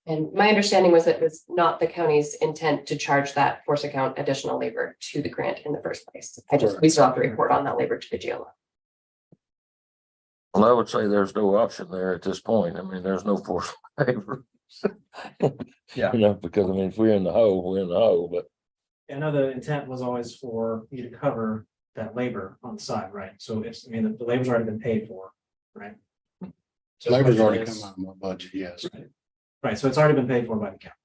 And my understanding was that it was not the county's intent to charge that force account additional labor to the grant in the first place. We still have to report on that labor to the GLO. Well, I would say there's no option there at this point. I mean, there's no forced labor. Yeah. You know, because I mean, if we're in the hole, we're in the hole, but I know the intent was always for you to cover that labor on the side, right? So it's, I mean, the labor's already been paid for, right? So the Labor's question already is- come out of my budget, yes. Right, so it's already been paid for by the county.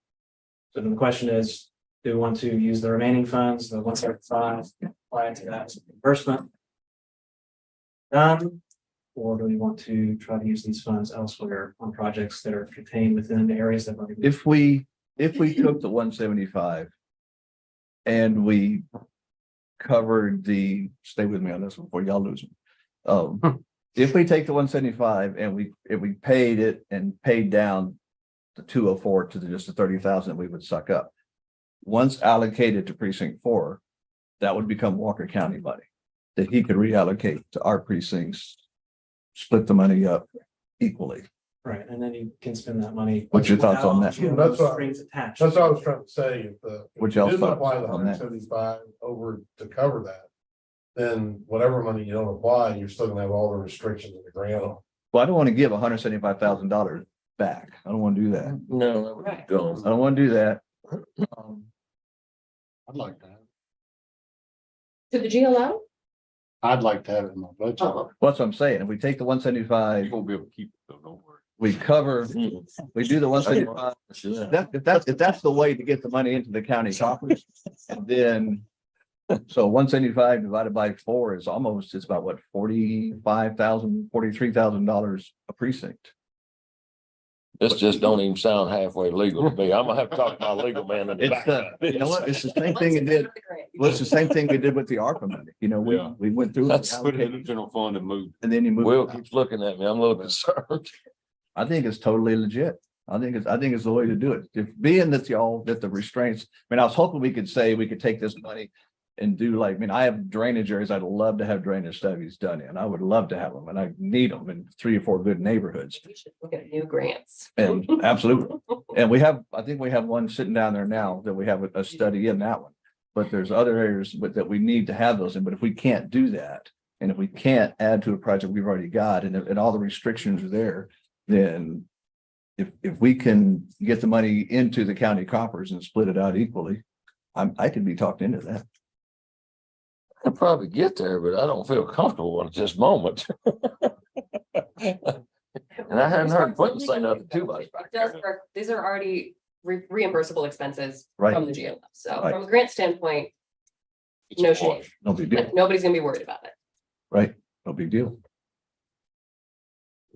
So then the question is, do we want to use the remaining funds, the 175, apply it to that as reimbursement? Or do we want to try to use these funds elsewhere on projects that are contained within the areas that are? If we took the 175 and we covered stay with me on this one before y'all lose them. If we take the 175 and we paid it and paid down the 204 to just the 30,000 we would suck up. Once allocated to precinct 4, that would become Walker County money that he could reallocate to our precincts, split the money up equally. Right, and then you can spend that money. What's your thoughts on that? without That's what- strings attached. That's what I was trying to say. If What you y'all's didn't thoughts apply the on that? 175 over to cover that, then whatever money you don't apply, you're still gonna have all the restrictions of the grant on. Well, I don't want to give $175,000 back. I don't want to do that. no, that would be gone. I don't want to do that. I'd like that. To the GLO? I'd like to have it in my budget. Oh, What's what I'm saying. If we take the 175, You're gonna be able to keep it, though, don't worry. we cover, we do the 175. If that's the way to get the money into the county coffers, and then, so 175 divided by 4 is almost, it's about what, $43,000 a precinct. This just don't even sound halfway legal to me. I'm gonna have to talk to my legal man in the It's back. you know what, it's the same thing it did, well, it's the same thing we did with the ARPA money, you know, Yeah. we went through. That's Put it in the general fund and move. And then you move. Will keeps looking at me. I'm a little concerned. I think it's totally legit. I think it's the way to do it. If being that that the restraints, I mean, I was hoping we could say we could take this money and do like, I mean, I have drainage areas I'd love to have drainage studies done in. I would love to have them and I need them in 3 or 4 good neighborhoods. We should look at new grants. And absolutely. And I think we have one sitting down there now that we have a study in that one. But there's other areas that we need to have those in. But if we can't do that, and if we can't add to a project we've already got and all the restrictions are there, then if we can get the money into the county coffers and split it out equally, I could be talked into that. I'll probably get there, but I don't feel comfortable at this moment. And I hadn't heard Quentin say nothing too much back It does there. work. These are already reimbursable expenses Right. from the GLO. So Right. from a grant standpoint, It's no a shame. wash. No big deal, Nobody's gonna be worried about it. right? No big deal.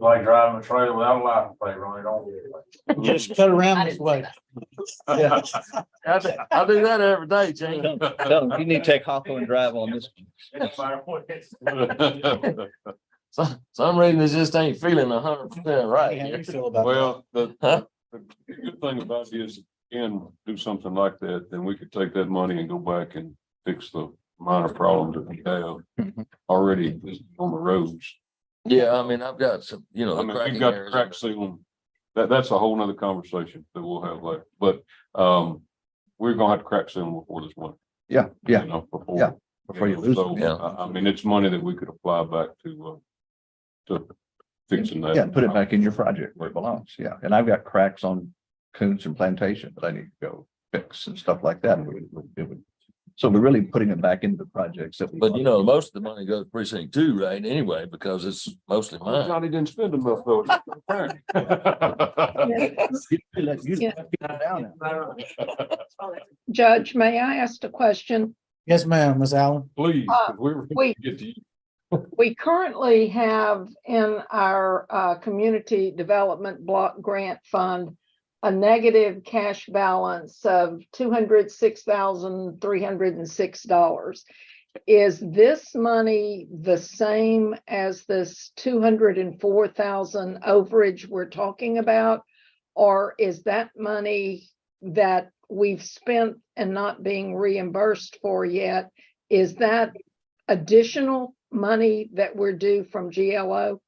like driving a trailer without a license plate on it, don't do it. Just cut around this way. Yeah. I do that every day, Gene. Tell them you need to take Hawko and drive on this. Some reason it just ain't feeling 100% right. How here. you feel about that? Well, the Huh? good thing about it is, again, do something like that, then we could take that money and go back and fix the minor problems that we have already on the roads. Yeah, I mean, I've got some, you know, I the mean, cracking we've got areas. crack sealing. That's a whole nother conversation that we'll have later, but, we're gonna have to crack seal them before this one. Yeah, yeah, You know, yeah, before you lose So, them. Yeah. I mean, it's money that we could apply back to fixing that. Yeah, put it back in your project where it belongs. Yeah, and I've got cracks on Coons and Plantation that I need to go fix and stuff like that. So we're really putting it back into the projects that. But you know, most of the money goes to precinct 2, right? Anyway, because it's mostly mine. Johnny didn't spend enough though. Judge, may I ask a question? Yes, ma'am, Ms. Allen. Please, 'cause we were we- get to you. We currently have in our community development block grant fund a negative cash balance of $206,306. Is this money the same as this 204,000 overage we're talking about? Or is that money that we've spent and not being reimbursed for yet? Is that additional money that we're due from GLO?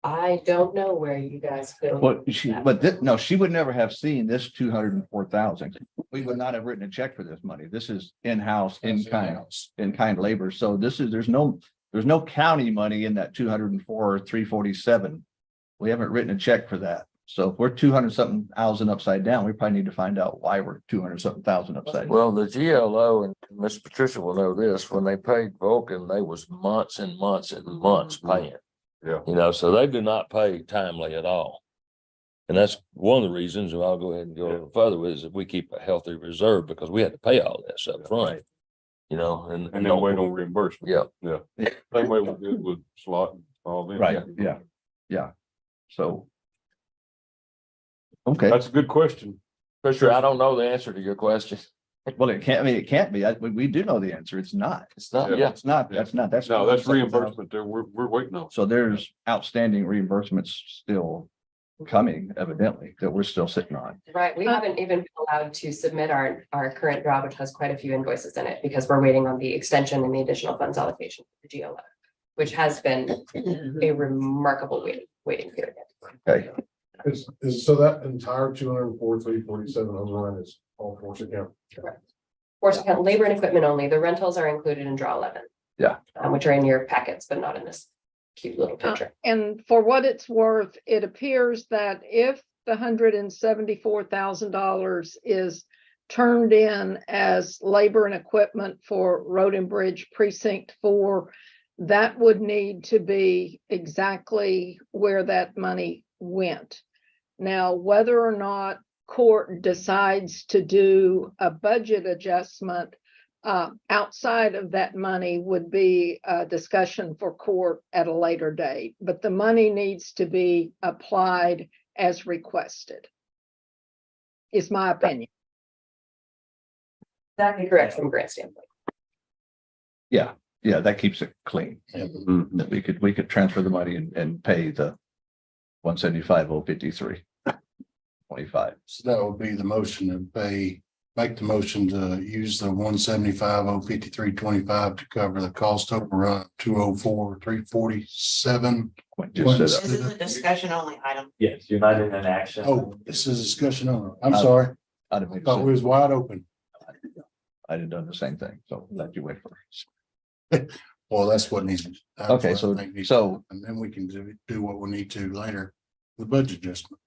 I don't know where you guys feel. No, she would never have seen this 204,000. We would not have written a check for this money. This is in-house, in kind labor. So there's no county money in that 204 or 347. We haven't written a check for that. So if we're 200 something thousand upside down, we probably need to find out why we're 200 something thousand upside down. Well, the GLO, and Miss Patricia will know this, when they paid Vulcan, they was months and months and months paying. Yeah. You know, so they do not pay timely at all. And that's one of the reasons, and I'll go ahead and go a little further with, is that we keep a healthy reserve because we had to pay all this up front. You know, and then wait on reimbursement. Yeah. Yeah. Same way we did with slot and all that. Right, yeah. So. Okay. That's a good question. For sure, I don't know the answer to your question. Well, it can't be. We do know the answer. It's not. It's not, Yeah. yeah. It's not. That's No, that's reimbursement there. We're waiting on. So there's outstanding reimbursements still coming, evidently, that we're still sitting on. Right, we haven't even been allowed to submit our current job, which has quite a few invoices in it, because we're waiting on the extension and the additional funds allocation for the GLO, which has been a remarkable waiting period. Okay. So that entire 204,347 overrun is all force account. Force account, labor and equipment only. The rentals are included in draw 11. Yeah. Which are in your packets, but not in this cute little picture. And for what it's worth, it appears that if the $174,000 is turned in as labor and equipment for Road and Bridge Precinct 4, that would need to be exactly where that money went. Now, whether or not court decides to do a budget adjustment outside of that money would be a discussion for court at a later date, but the money needs to be applied as requested, is my opinion. Exactly correct from a grant standpoint. Yeah, that keeps it clean. Mm-hmm. That we could transfer the money and pay the 175,053. 25. So that would be the motion to make the motion to use the 175,053.25 to cover the cost overrun 204,347. Just This is a discussion only item. Yes, you're not in an action. Oh, this is discussion on it. I'm sorry. I Thought we was wide open. I'd have done the same thing, so let you wait first. Well, that's what needs. that's Okay, what I so- think needs- so- And then we can do what we need to later, the budget adjustment.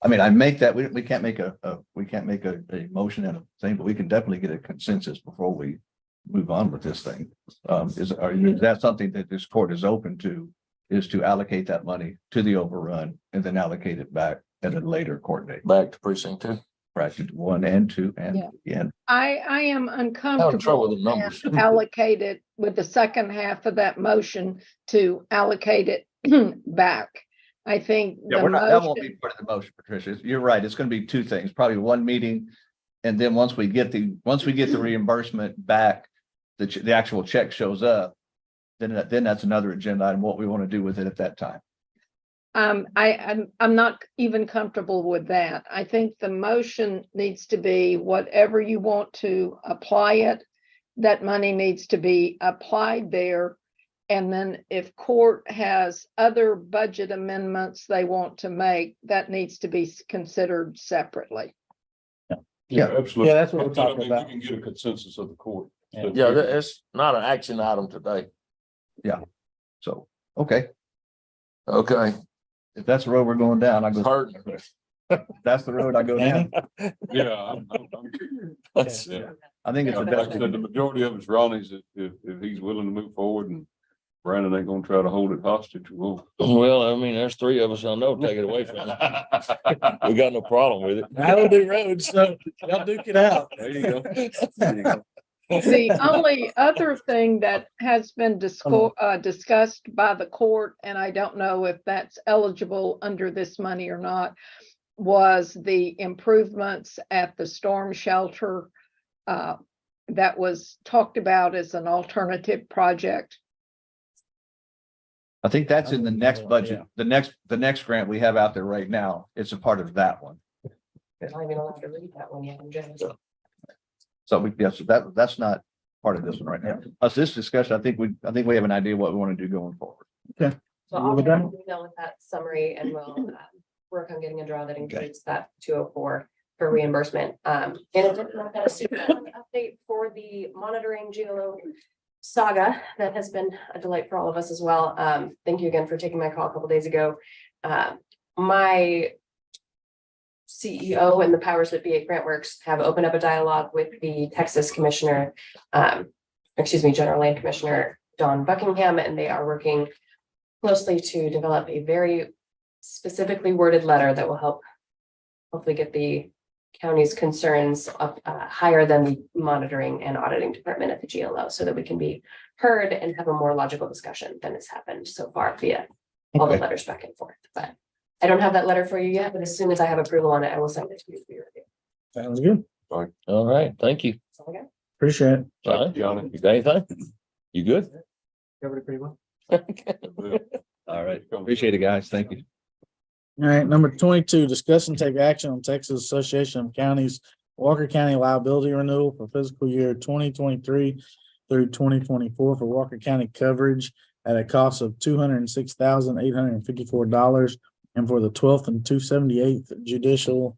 I mean, I make that, we can't make a motion and a thing, but we can definitely get a consensus before we move on with this thing. Is that something that this court is open to, is to allocate that money to the overrun and then allocate it back at a later court date? Back to precinct 2. Bracket 1 and 2 and Yeah. yeah. I am Having uncomfortable trouble with the numbers. and allocate it with the second half of that motion to allocate it back. I think Yeah, the we're not, that won't motion, be part of the motion, Patricia. You're right. It's gonna be two things, probably one meeting. And then once we get the reimbursement back, the actual check shows up. Then that's another agenda item, what we want to do with it at that time. I'm not even comfortable with that. I think the motion needs to be whatever you want to apply it. That money needs to be applied there. And then if court has other budget amendments they want to make, that needs to be considered separately. Yeah, absolutely. Yeah, that's what we're But I talking mean, about. We can get a consensus of the court. Yeah, it's not an action item today. So, okay, Okay. if that's the road we're going down, I It's go, hurting. that's the road I go down. Yeah. Yeah. I think it's the Like I best. said, the majority of it's Ronnie's, if he's willing to move forward and Brandon ain't gonna try to hold it hostage. Well, I mean, there's three of us I know, take it away from him. We got no problem with it. I don't do roads, so y'all duke it out. There you go. There you go. The only other thing that has been discussed by the court, and I don't know if that's eligible under this money or not, was the improvements at the storm shelter. That was talked about as an alternative project. I think that's in the next budget. The next grant we have out there right now, it's a part of that one. I'm not even allowed to read that one yet. I'm just- So yes, that's not part of this one right now. Us, this discussion, I think we have an idea what we want to do going forward. So I'll We're get an done? email with that summary and we'll work on getting a draw that includes that 204 for reimbursement. In addition, I've got a super update for the monitoring GLO saga that has been a delight for all of us as well. Thank you again for taking my call a couple days ago. My CEO and the powers that be at GrantWorks have opened up a dialogue with the Texas Commissioner, General Land Commissioner Don Buckingham, and they are working closely to develop a very specifically worded letter that will help hopefully get the county's concerns up higher than the monitoring and auditing department at the GLO, so that we can be heard and have a more logical discussion than has happened so far via all the letters back and forth. But I don't have that letter for you yet, but as soon as I have approval on it, I will send it to you for your review. Sounds good. All right, thank you. That's all I got. Appreciate it. All right, you got anything? You good? Covered it pretty well. All right. Appreciate it, guys. Thank you. All right, number 22, discuss and take action on Texas Association of Counties Walker County liability renewal for fiscal year 2023 through 2024 for Walker County coverage at a cost of $206,854, and for the 12th and 278th Judicial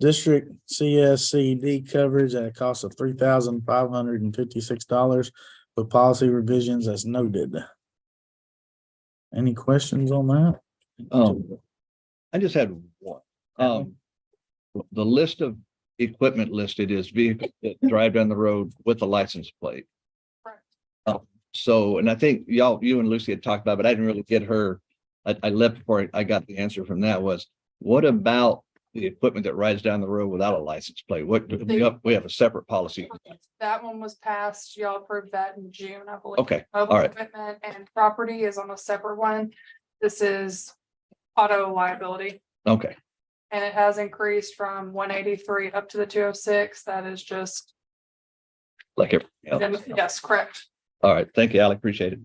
District CSCD coverage at a cost of $3,556 with policy revisions as noted. Any questions on that? I just had one. The list of equipment listed is vehicles that drive down the road with a license plate. So, and I think you and Lucy had talked about, but I didn't really get her. I left before I got the answer from that was, what about the equipment that rides down the road without a license plate? We have a separate policy. That one was passed. Y'all approved that in June, I believe. Okay, Mobile all right. equipment and property is on a separate one. This is auto liability, Okay, and it has increased from 183 up to the 206. That is just, like everything else. yes, correct. All right, thank you, Alec. Appreciate it.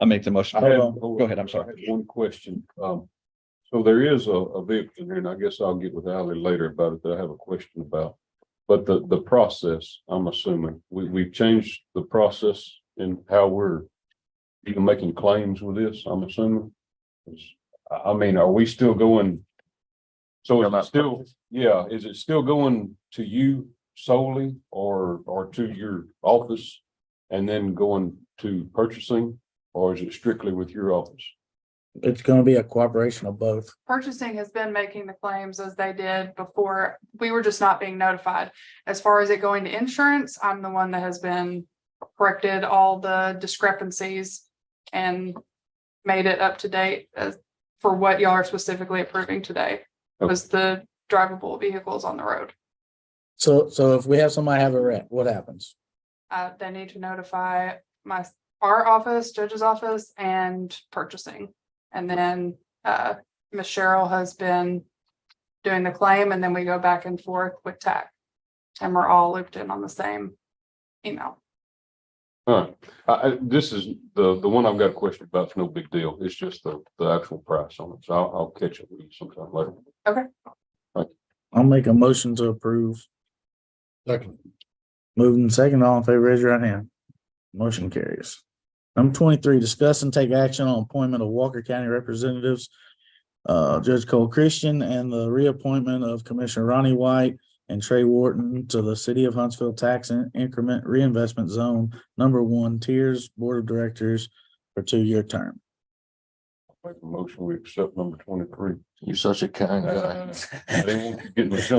I make the motion. Go ahead, I'm sorry. I had one question. So there is a vehicle in here, and I guess I'll get with Ali later about it, that I have a question about. But the process, I'm assuming, we've changed the process in how we're even making claims with this, I'm assuming. I mean, are we still going? So is it still going to you solely or to your office and then going to purchasing? Or is it strictly with your office? It's gonna be a cooperation of both. Purchasing has been making the claims as they did before. We were just not being notified. As far as it going to insurance, I'm the one that has been corrected all the discrepancies and made it up to date as for what y'all are specifically approving today. Was the drivable vehicles on the road. So if we have somebody have a wreck, what happens? They need to notify our office, judge's office, and purchasing. And then Ms. Cheryl has been doing the claim, and then we go back and forth with TAC. And we're all looped in on the same email. All right, this is the one I've got a question about. It's no big deal. It's just the actual price on it. So I'll catch up with you sometime later. Okay. I'll make a motion to approve. Second. Moving second, all in favor, raise your right hand. Motion carries. Number 23, discuss and take action on appointment of Walker County representatives, Judge Cole Christian, and the reappointment of Commissioner Ronnie White and Trey Wharton to the City of Huntsville Tax Increment Reinvestment Zone #1 Tiers Board of Directors for 2-year term. Make a motion, we accept number 23. You're such a kind guy.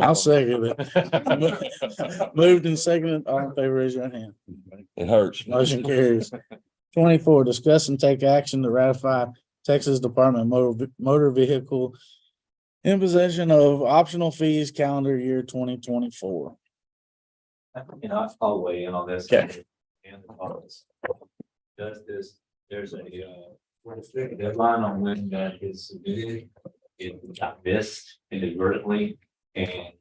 I'll second it. Moved and seconded, all in favor, raise your hand. It hurts. Motion carries. 24, discuss and take action to ratify Texas Department of Motor Vehicle imposition of optional fees calendar year 2024. I'll weigh in on this. Okay. And the office does this, there's a deadline on when that is submitted. It got missed inadvertently, and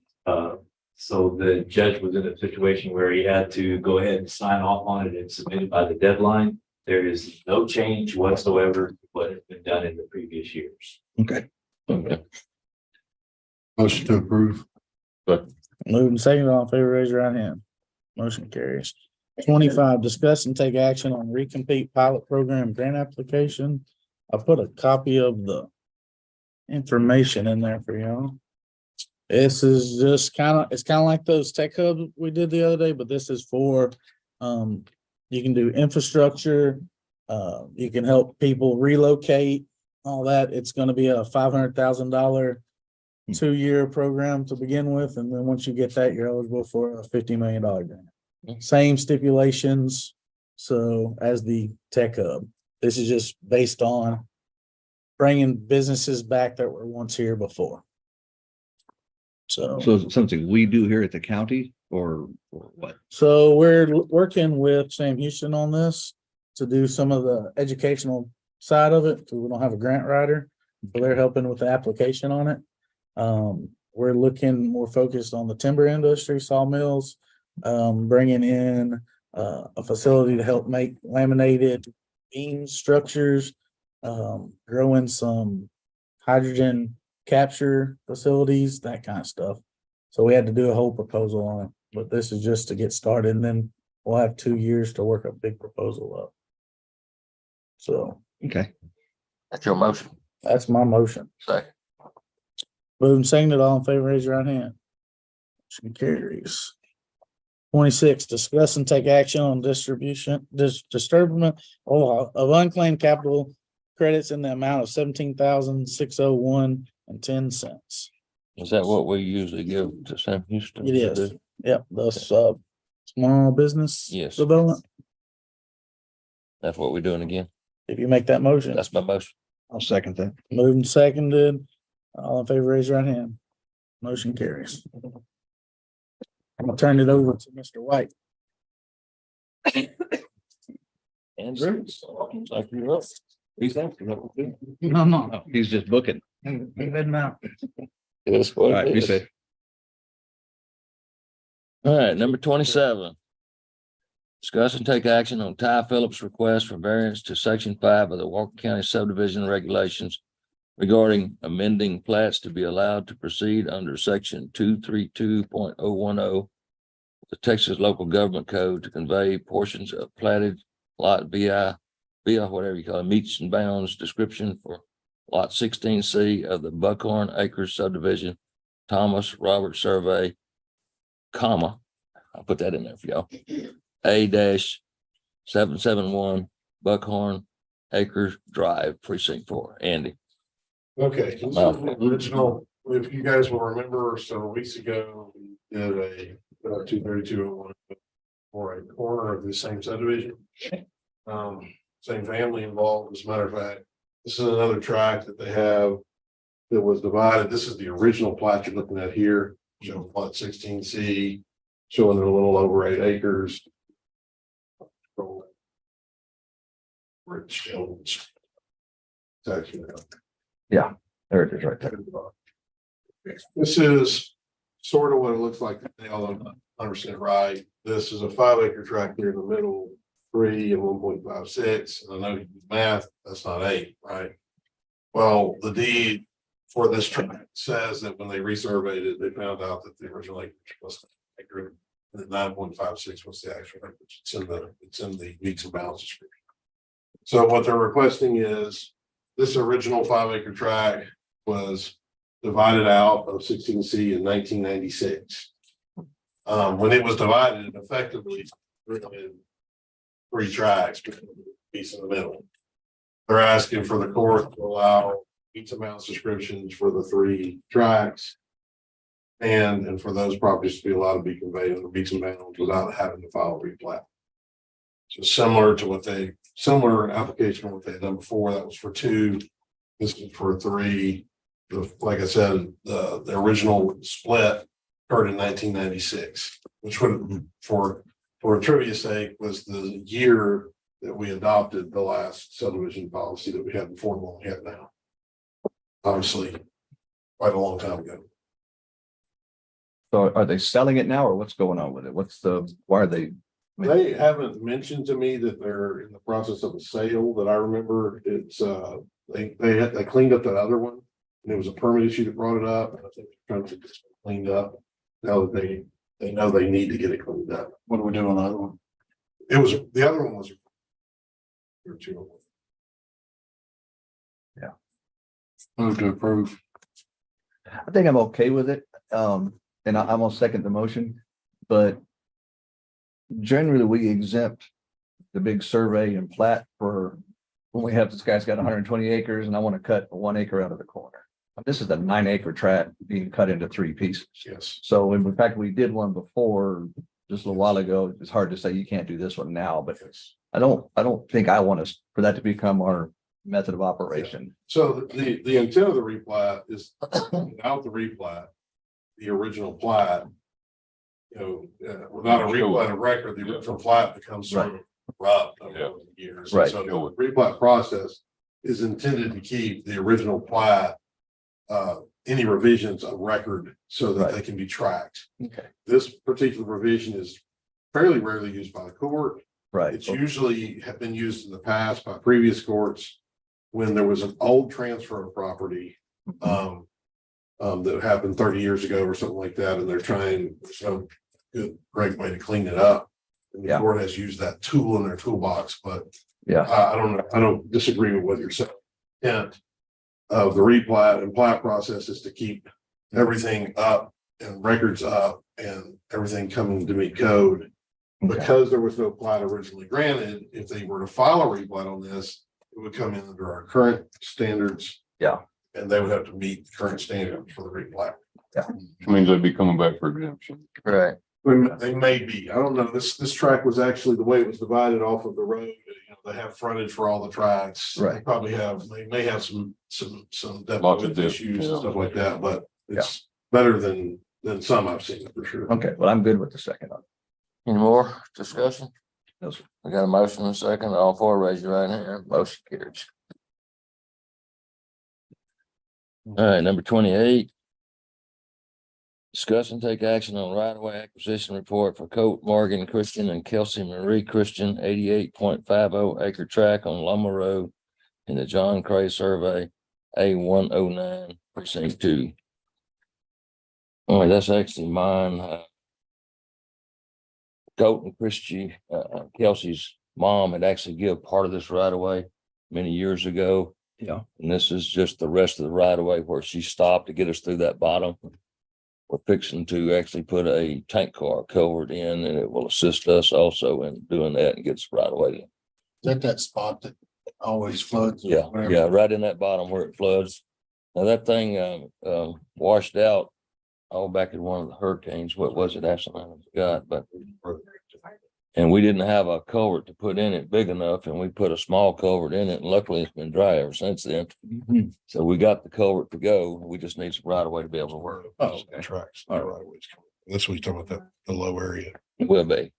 so the judge was in a situation where he had to go ahead and sign off on it and submit it by the deadline. There is no change whatsoever to what has been done in the previous years. Okay. Motion to approve. But Moving second, all in favor, raise your right hand. Motion carries. 25, discuss and take action on recompete pilot program grant application. I put a copy of the information in there for y'all. This is just it's kind of like those tech hubs we did the other day, but this is for, you can do infrastructure. You can help people relocate, all that. It's going to be a $500,000 2-year program to begin with. And then once you get that, you're eligible for a $50 million grant. Same stipulations. So as the tech hub, this is just based on bringing businesses back that were once here before. So So is it something we do here at the county or what? So we're working with Sam Houston on this to do some of the educational side of it, because we don't have a grant writer. So they're helping with the application on it. We're looking more focused on the timber industry, sawmills, bringing in a facility to help make laminated beam structures, growing some hydrogen capture facilities, that kind of stuff. So we had to do a whole proposal on it, but this is just to get started, and then we'll have 2 years to work a big proposal up. So. Okay. That's your motion. That's my motion. Second. Moving seconded, all in favor, raise your right hand. Motion carries. 26, discuss and take action on disturbance of unclaimed capital credits in the amount of $17,601.10. Is that what we usually give to Sam Houston? It is. Yep, that's small business. Yes. Development. That's what we're doing again. If you make that motion. That's my motion. I'll second that. Moving seconded, all in favor, raise your right hand. Motion carries. I'm gonna turn it over to Mr. White. Andrew. Like you up. He's after that. No. He's just booking. He didn't out. That's All what right, it you is. say. All right, number 27. Discuss and take action on Ty Phillips' request for variance to section 5 of the Walker County subdivision regulations regarding amending plats to be allowed to proceed under section 232.010 the Texas Local Government Code to convey portions of platted lot VI, whatever you call it, meets and bounds description for lot 16C of the Buckhorn Acres subdivision, Thomas Robert Survey, comma, I'll put that in there for y'all. A-771 Buckhorn Acres Drive, Precinct 4. Andy. Okay, this is the original, if you guys will remember, several weeks ago, we did a 23201 for a corner of the same subdivision. Same family involved, as a matter of fact. This is another tract that they have that was divided. This is the original plat you're looking at here, showing plot 16C, showing it a little over 8 acres. Rich Jones. It's actually, Yeah, there it is right there. this is sort of what it looks like. They all 100% right. This is a 5-acre tract here in the middle, 3 and 1.56. And I know you do math, that's not 8, right? Well, the deed for this tract says that when they resurveyed it, they found out that the original acreage was acre, and 9.56 was the actual acreage. It's in the meets and bounds description. So what they're requesting is this original 5-acre tract was divided out of 16C in 1996. When it was divided, it effectively in 3 tracts, piece in the middle. They're asking for the court to allow meets and bounds descriptions for the 3 tracts. And for those properties to be allowed to be conveyed under meets and bounds without having to file a replat. So similar to similar application what they had done before, that was for 2. This is for 3. Like I said, the original split occurred in 1996, which would, for a trivia sake, was the year that we adopted the last subdivision policy that we had before the one we have now. Obviously, quite a long time ago. So are they selling it now or what's going on with it? Why are they? They haven't mentioned to me that they're in the process of a sale that I remember. It's they cleaned up that other one and it was a permit issue that brought it up. And I think they're trying to get it cleaned up now that they know they need to get it cleaned up. What do we do on the other one? It was the other one was. Yeah. Move to approve. I think I'm okay with it. And I'm gonna second the motion, but generally we exempt the big survey and plat for when we have this guy's got 120 acres and I want to cut 1 acre out of the corner. This is a 9-acre tract being cut into 3 pieces. Yes. So in fact, we did one before just a little while ago. It's hard to say you can't do this one now, but I don't think I want us for that to become our method of operation. So the intent of the replat is without the replat, the original plat, without a replat of record, the original plat becomes sort of corrupt over the years. Right. So the replat process is intended to keep the original plat, any revisions of record so that they can be tracked. Okay. This particular revision is fairly rarely used by the court. Right. It's usually have been used in the past by previous courts when there was an old transfer of property that happened 30 years ago or something like that, and they're trying some good, great way to clean it up. And the court has used that tool in their toolbox, but I don't disagree with what you're saying. Intent of the replat and plat process is to keep everything up and records up and everything coming to meet code. Because there was no plat originally granted, if they were to file a replat on this, it would come in under our current standards. Yeah. And they would have to meet the current standards for the replat. Yeah. Which means they'd be coming back for exemption. Right. They may be. I don't know. This track was actually the way it was divided off of the road. They have frontage for all the tracks. Right. They may have some Lots of depth issues and stuff like that, but it's better than some I've seen for sure. Okay, well, I'm good with the second one. Any more discussion? No, sir. I got a motion and a second. All 4, raise your right hand. Motion carries. All right, number 28. Discuss and take action on right-of-way acquisition report for Colt Morgan Christian and Kelsey Marie Christian, 88.50 acre tract on Lumber Road in the John Cray Survey, A109, precinct 2. All right, that's actually mine. Colt and Christie, Kelsey's mom had actually given part of this right away many years ago. Yeah. And this is just the rest of the right of way where she stopped to get us through that bottom. We're fixing to actually put a tank car culvert in, and it will assist us also in doing that and get us right away. Is that spot that always floods? Yeah, yeah, right in that bottom where it floods. Now that thing washed out all back in one of the hurricanes. What was it? Actually, I forgot, but And we didn't have a culvert to put in it big enough, and we put a small culvert in it, and luckily it's been dry ever since then. So we got the culvert to go. We just need some right of way to be able to work. Oh, tracks. All right. That's what you're talking about, the low area. It will be.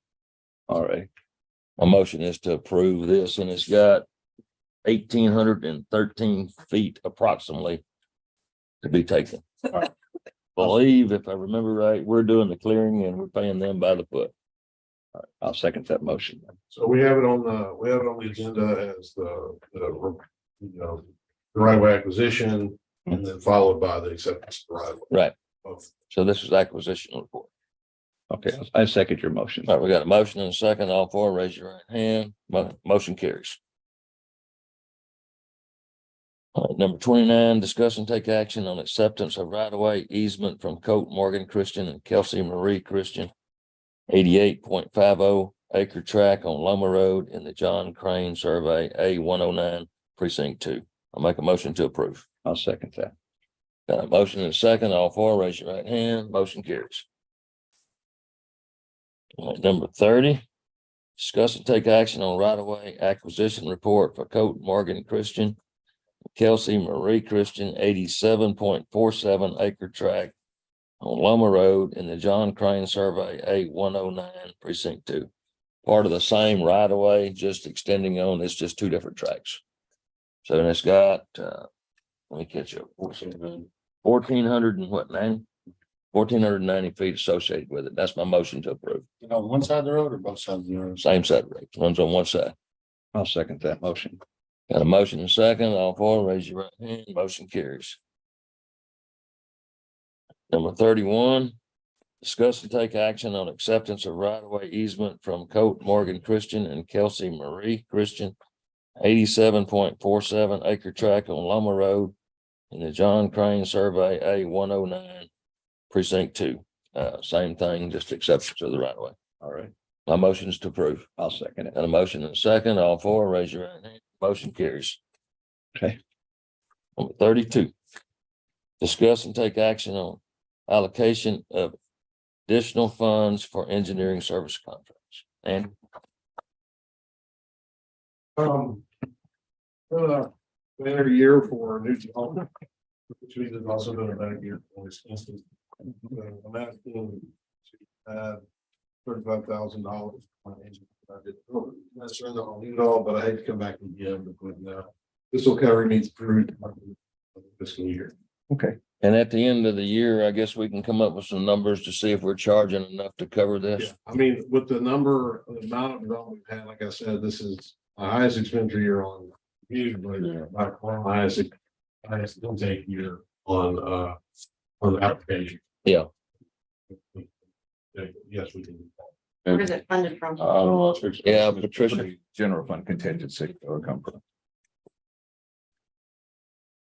All right. My motion is to approve this, and it's got 1,813 feet approximately to be taken. Believe, if I remember right, we're doing the clearing and we're paying them by the foot. All right, I'll second that motion. So we have it on the agenda as the right of way acquisition and then followed by the acceptance of the right of way. Right. Both. So this is acquisition report. Okay, I second your motion. All right, we got a motion and a second. All four, raise your right hand. Motion carries. All right, number 29, discuss and take action on acceptance of right-of-way easement from Colt Morgan Christian and Kelsey Marie Christian, 88.50 acre tract on Loma Road in the John Crane Survey, A109, Precinct 2. I'll make a motion to approve. I'll second that. Got a motion and a second. All four, raise your right hand. Motion carries. All right, number 30, discuss and take action on right-of-way acquisition report for Colt Morgan Christian, Kelsey Marie Christian, 87.47 acre tract on Loma Road in the John Crane Survey, A109, Precinct 2. Part of the same right-of-way, just extending on, it's just two different tracks. So and it's got, let me catch up, 1,400 and what, 1,490 feet associated with it. That's my motion to approve. On one side of the road or both sides of the road? Same side of the road. One's on one side. I'll second that motion. Got a motion and a second. All four, raise your right hand. Motion carries. Number 31, discuss and take action on acceptance of right-of-way easement from Colt Morgan Christian and Kelsey Marie Christian, 87.47 acre tract on Loma Road in the John Crane Survey, A109, Precinct 2. Same thing, just acceptance of the right-of-way. All right, My motion is to approve. I'll second it. Got a motion and a second. All four, raise your right hand. Motion carries. Okay. Number 32, discuss and take action on allocation of additional funds for engineering service contracts. And Better year for new development, which means it's also been a better year for this instance. I'm asking to add $35,000. That's not on it all, but I hate to come back again, but this will cover me through the fiscal year. Okay. And at the end of the year, I guess we can come up with some numbers to see if we're charging enough to cover this. Yeah, I mean, with the amount of development we've had, like I said, this is the highest expenditure year on usually by far the highest intake year on the application. Yeah. Yes, we can. Where is it funded from? I don't know. It's- Yeah, Patricia. General fund contingency or come from.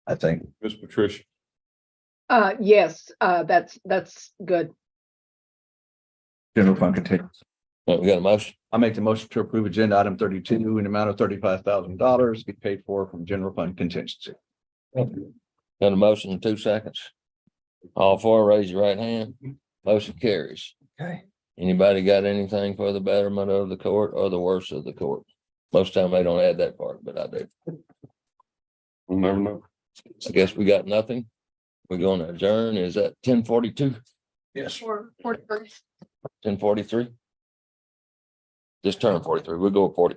I think. Miss Patricia. Yes, that's good. General fund contingency. We got a motion. I make the motion to approve agenda item 32 in the amount of $35,000 be paid for from general fund contingency. Got a motion in 2 seconds. All four, raise your right hand. Motion carries. Okay. Anybody got anything for the betterment of the court or the worst of the court? Most time they don't add that part, but I do. We'll never know. I guess we got nothing. We're going to adjourn. Is that 10:42? Yes. Or 43. 10:43? Just turn 43. We'll go at 40.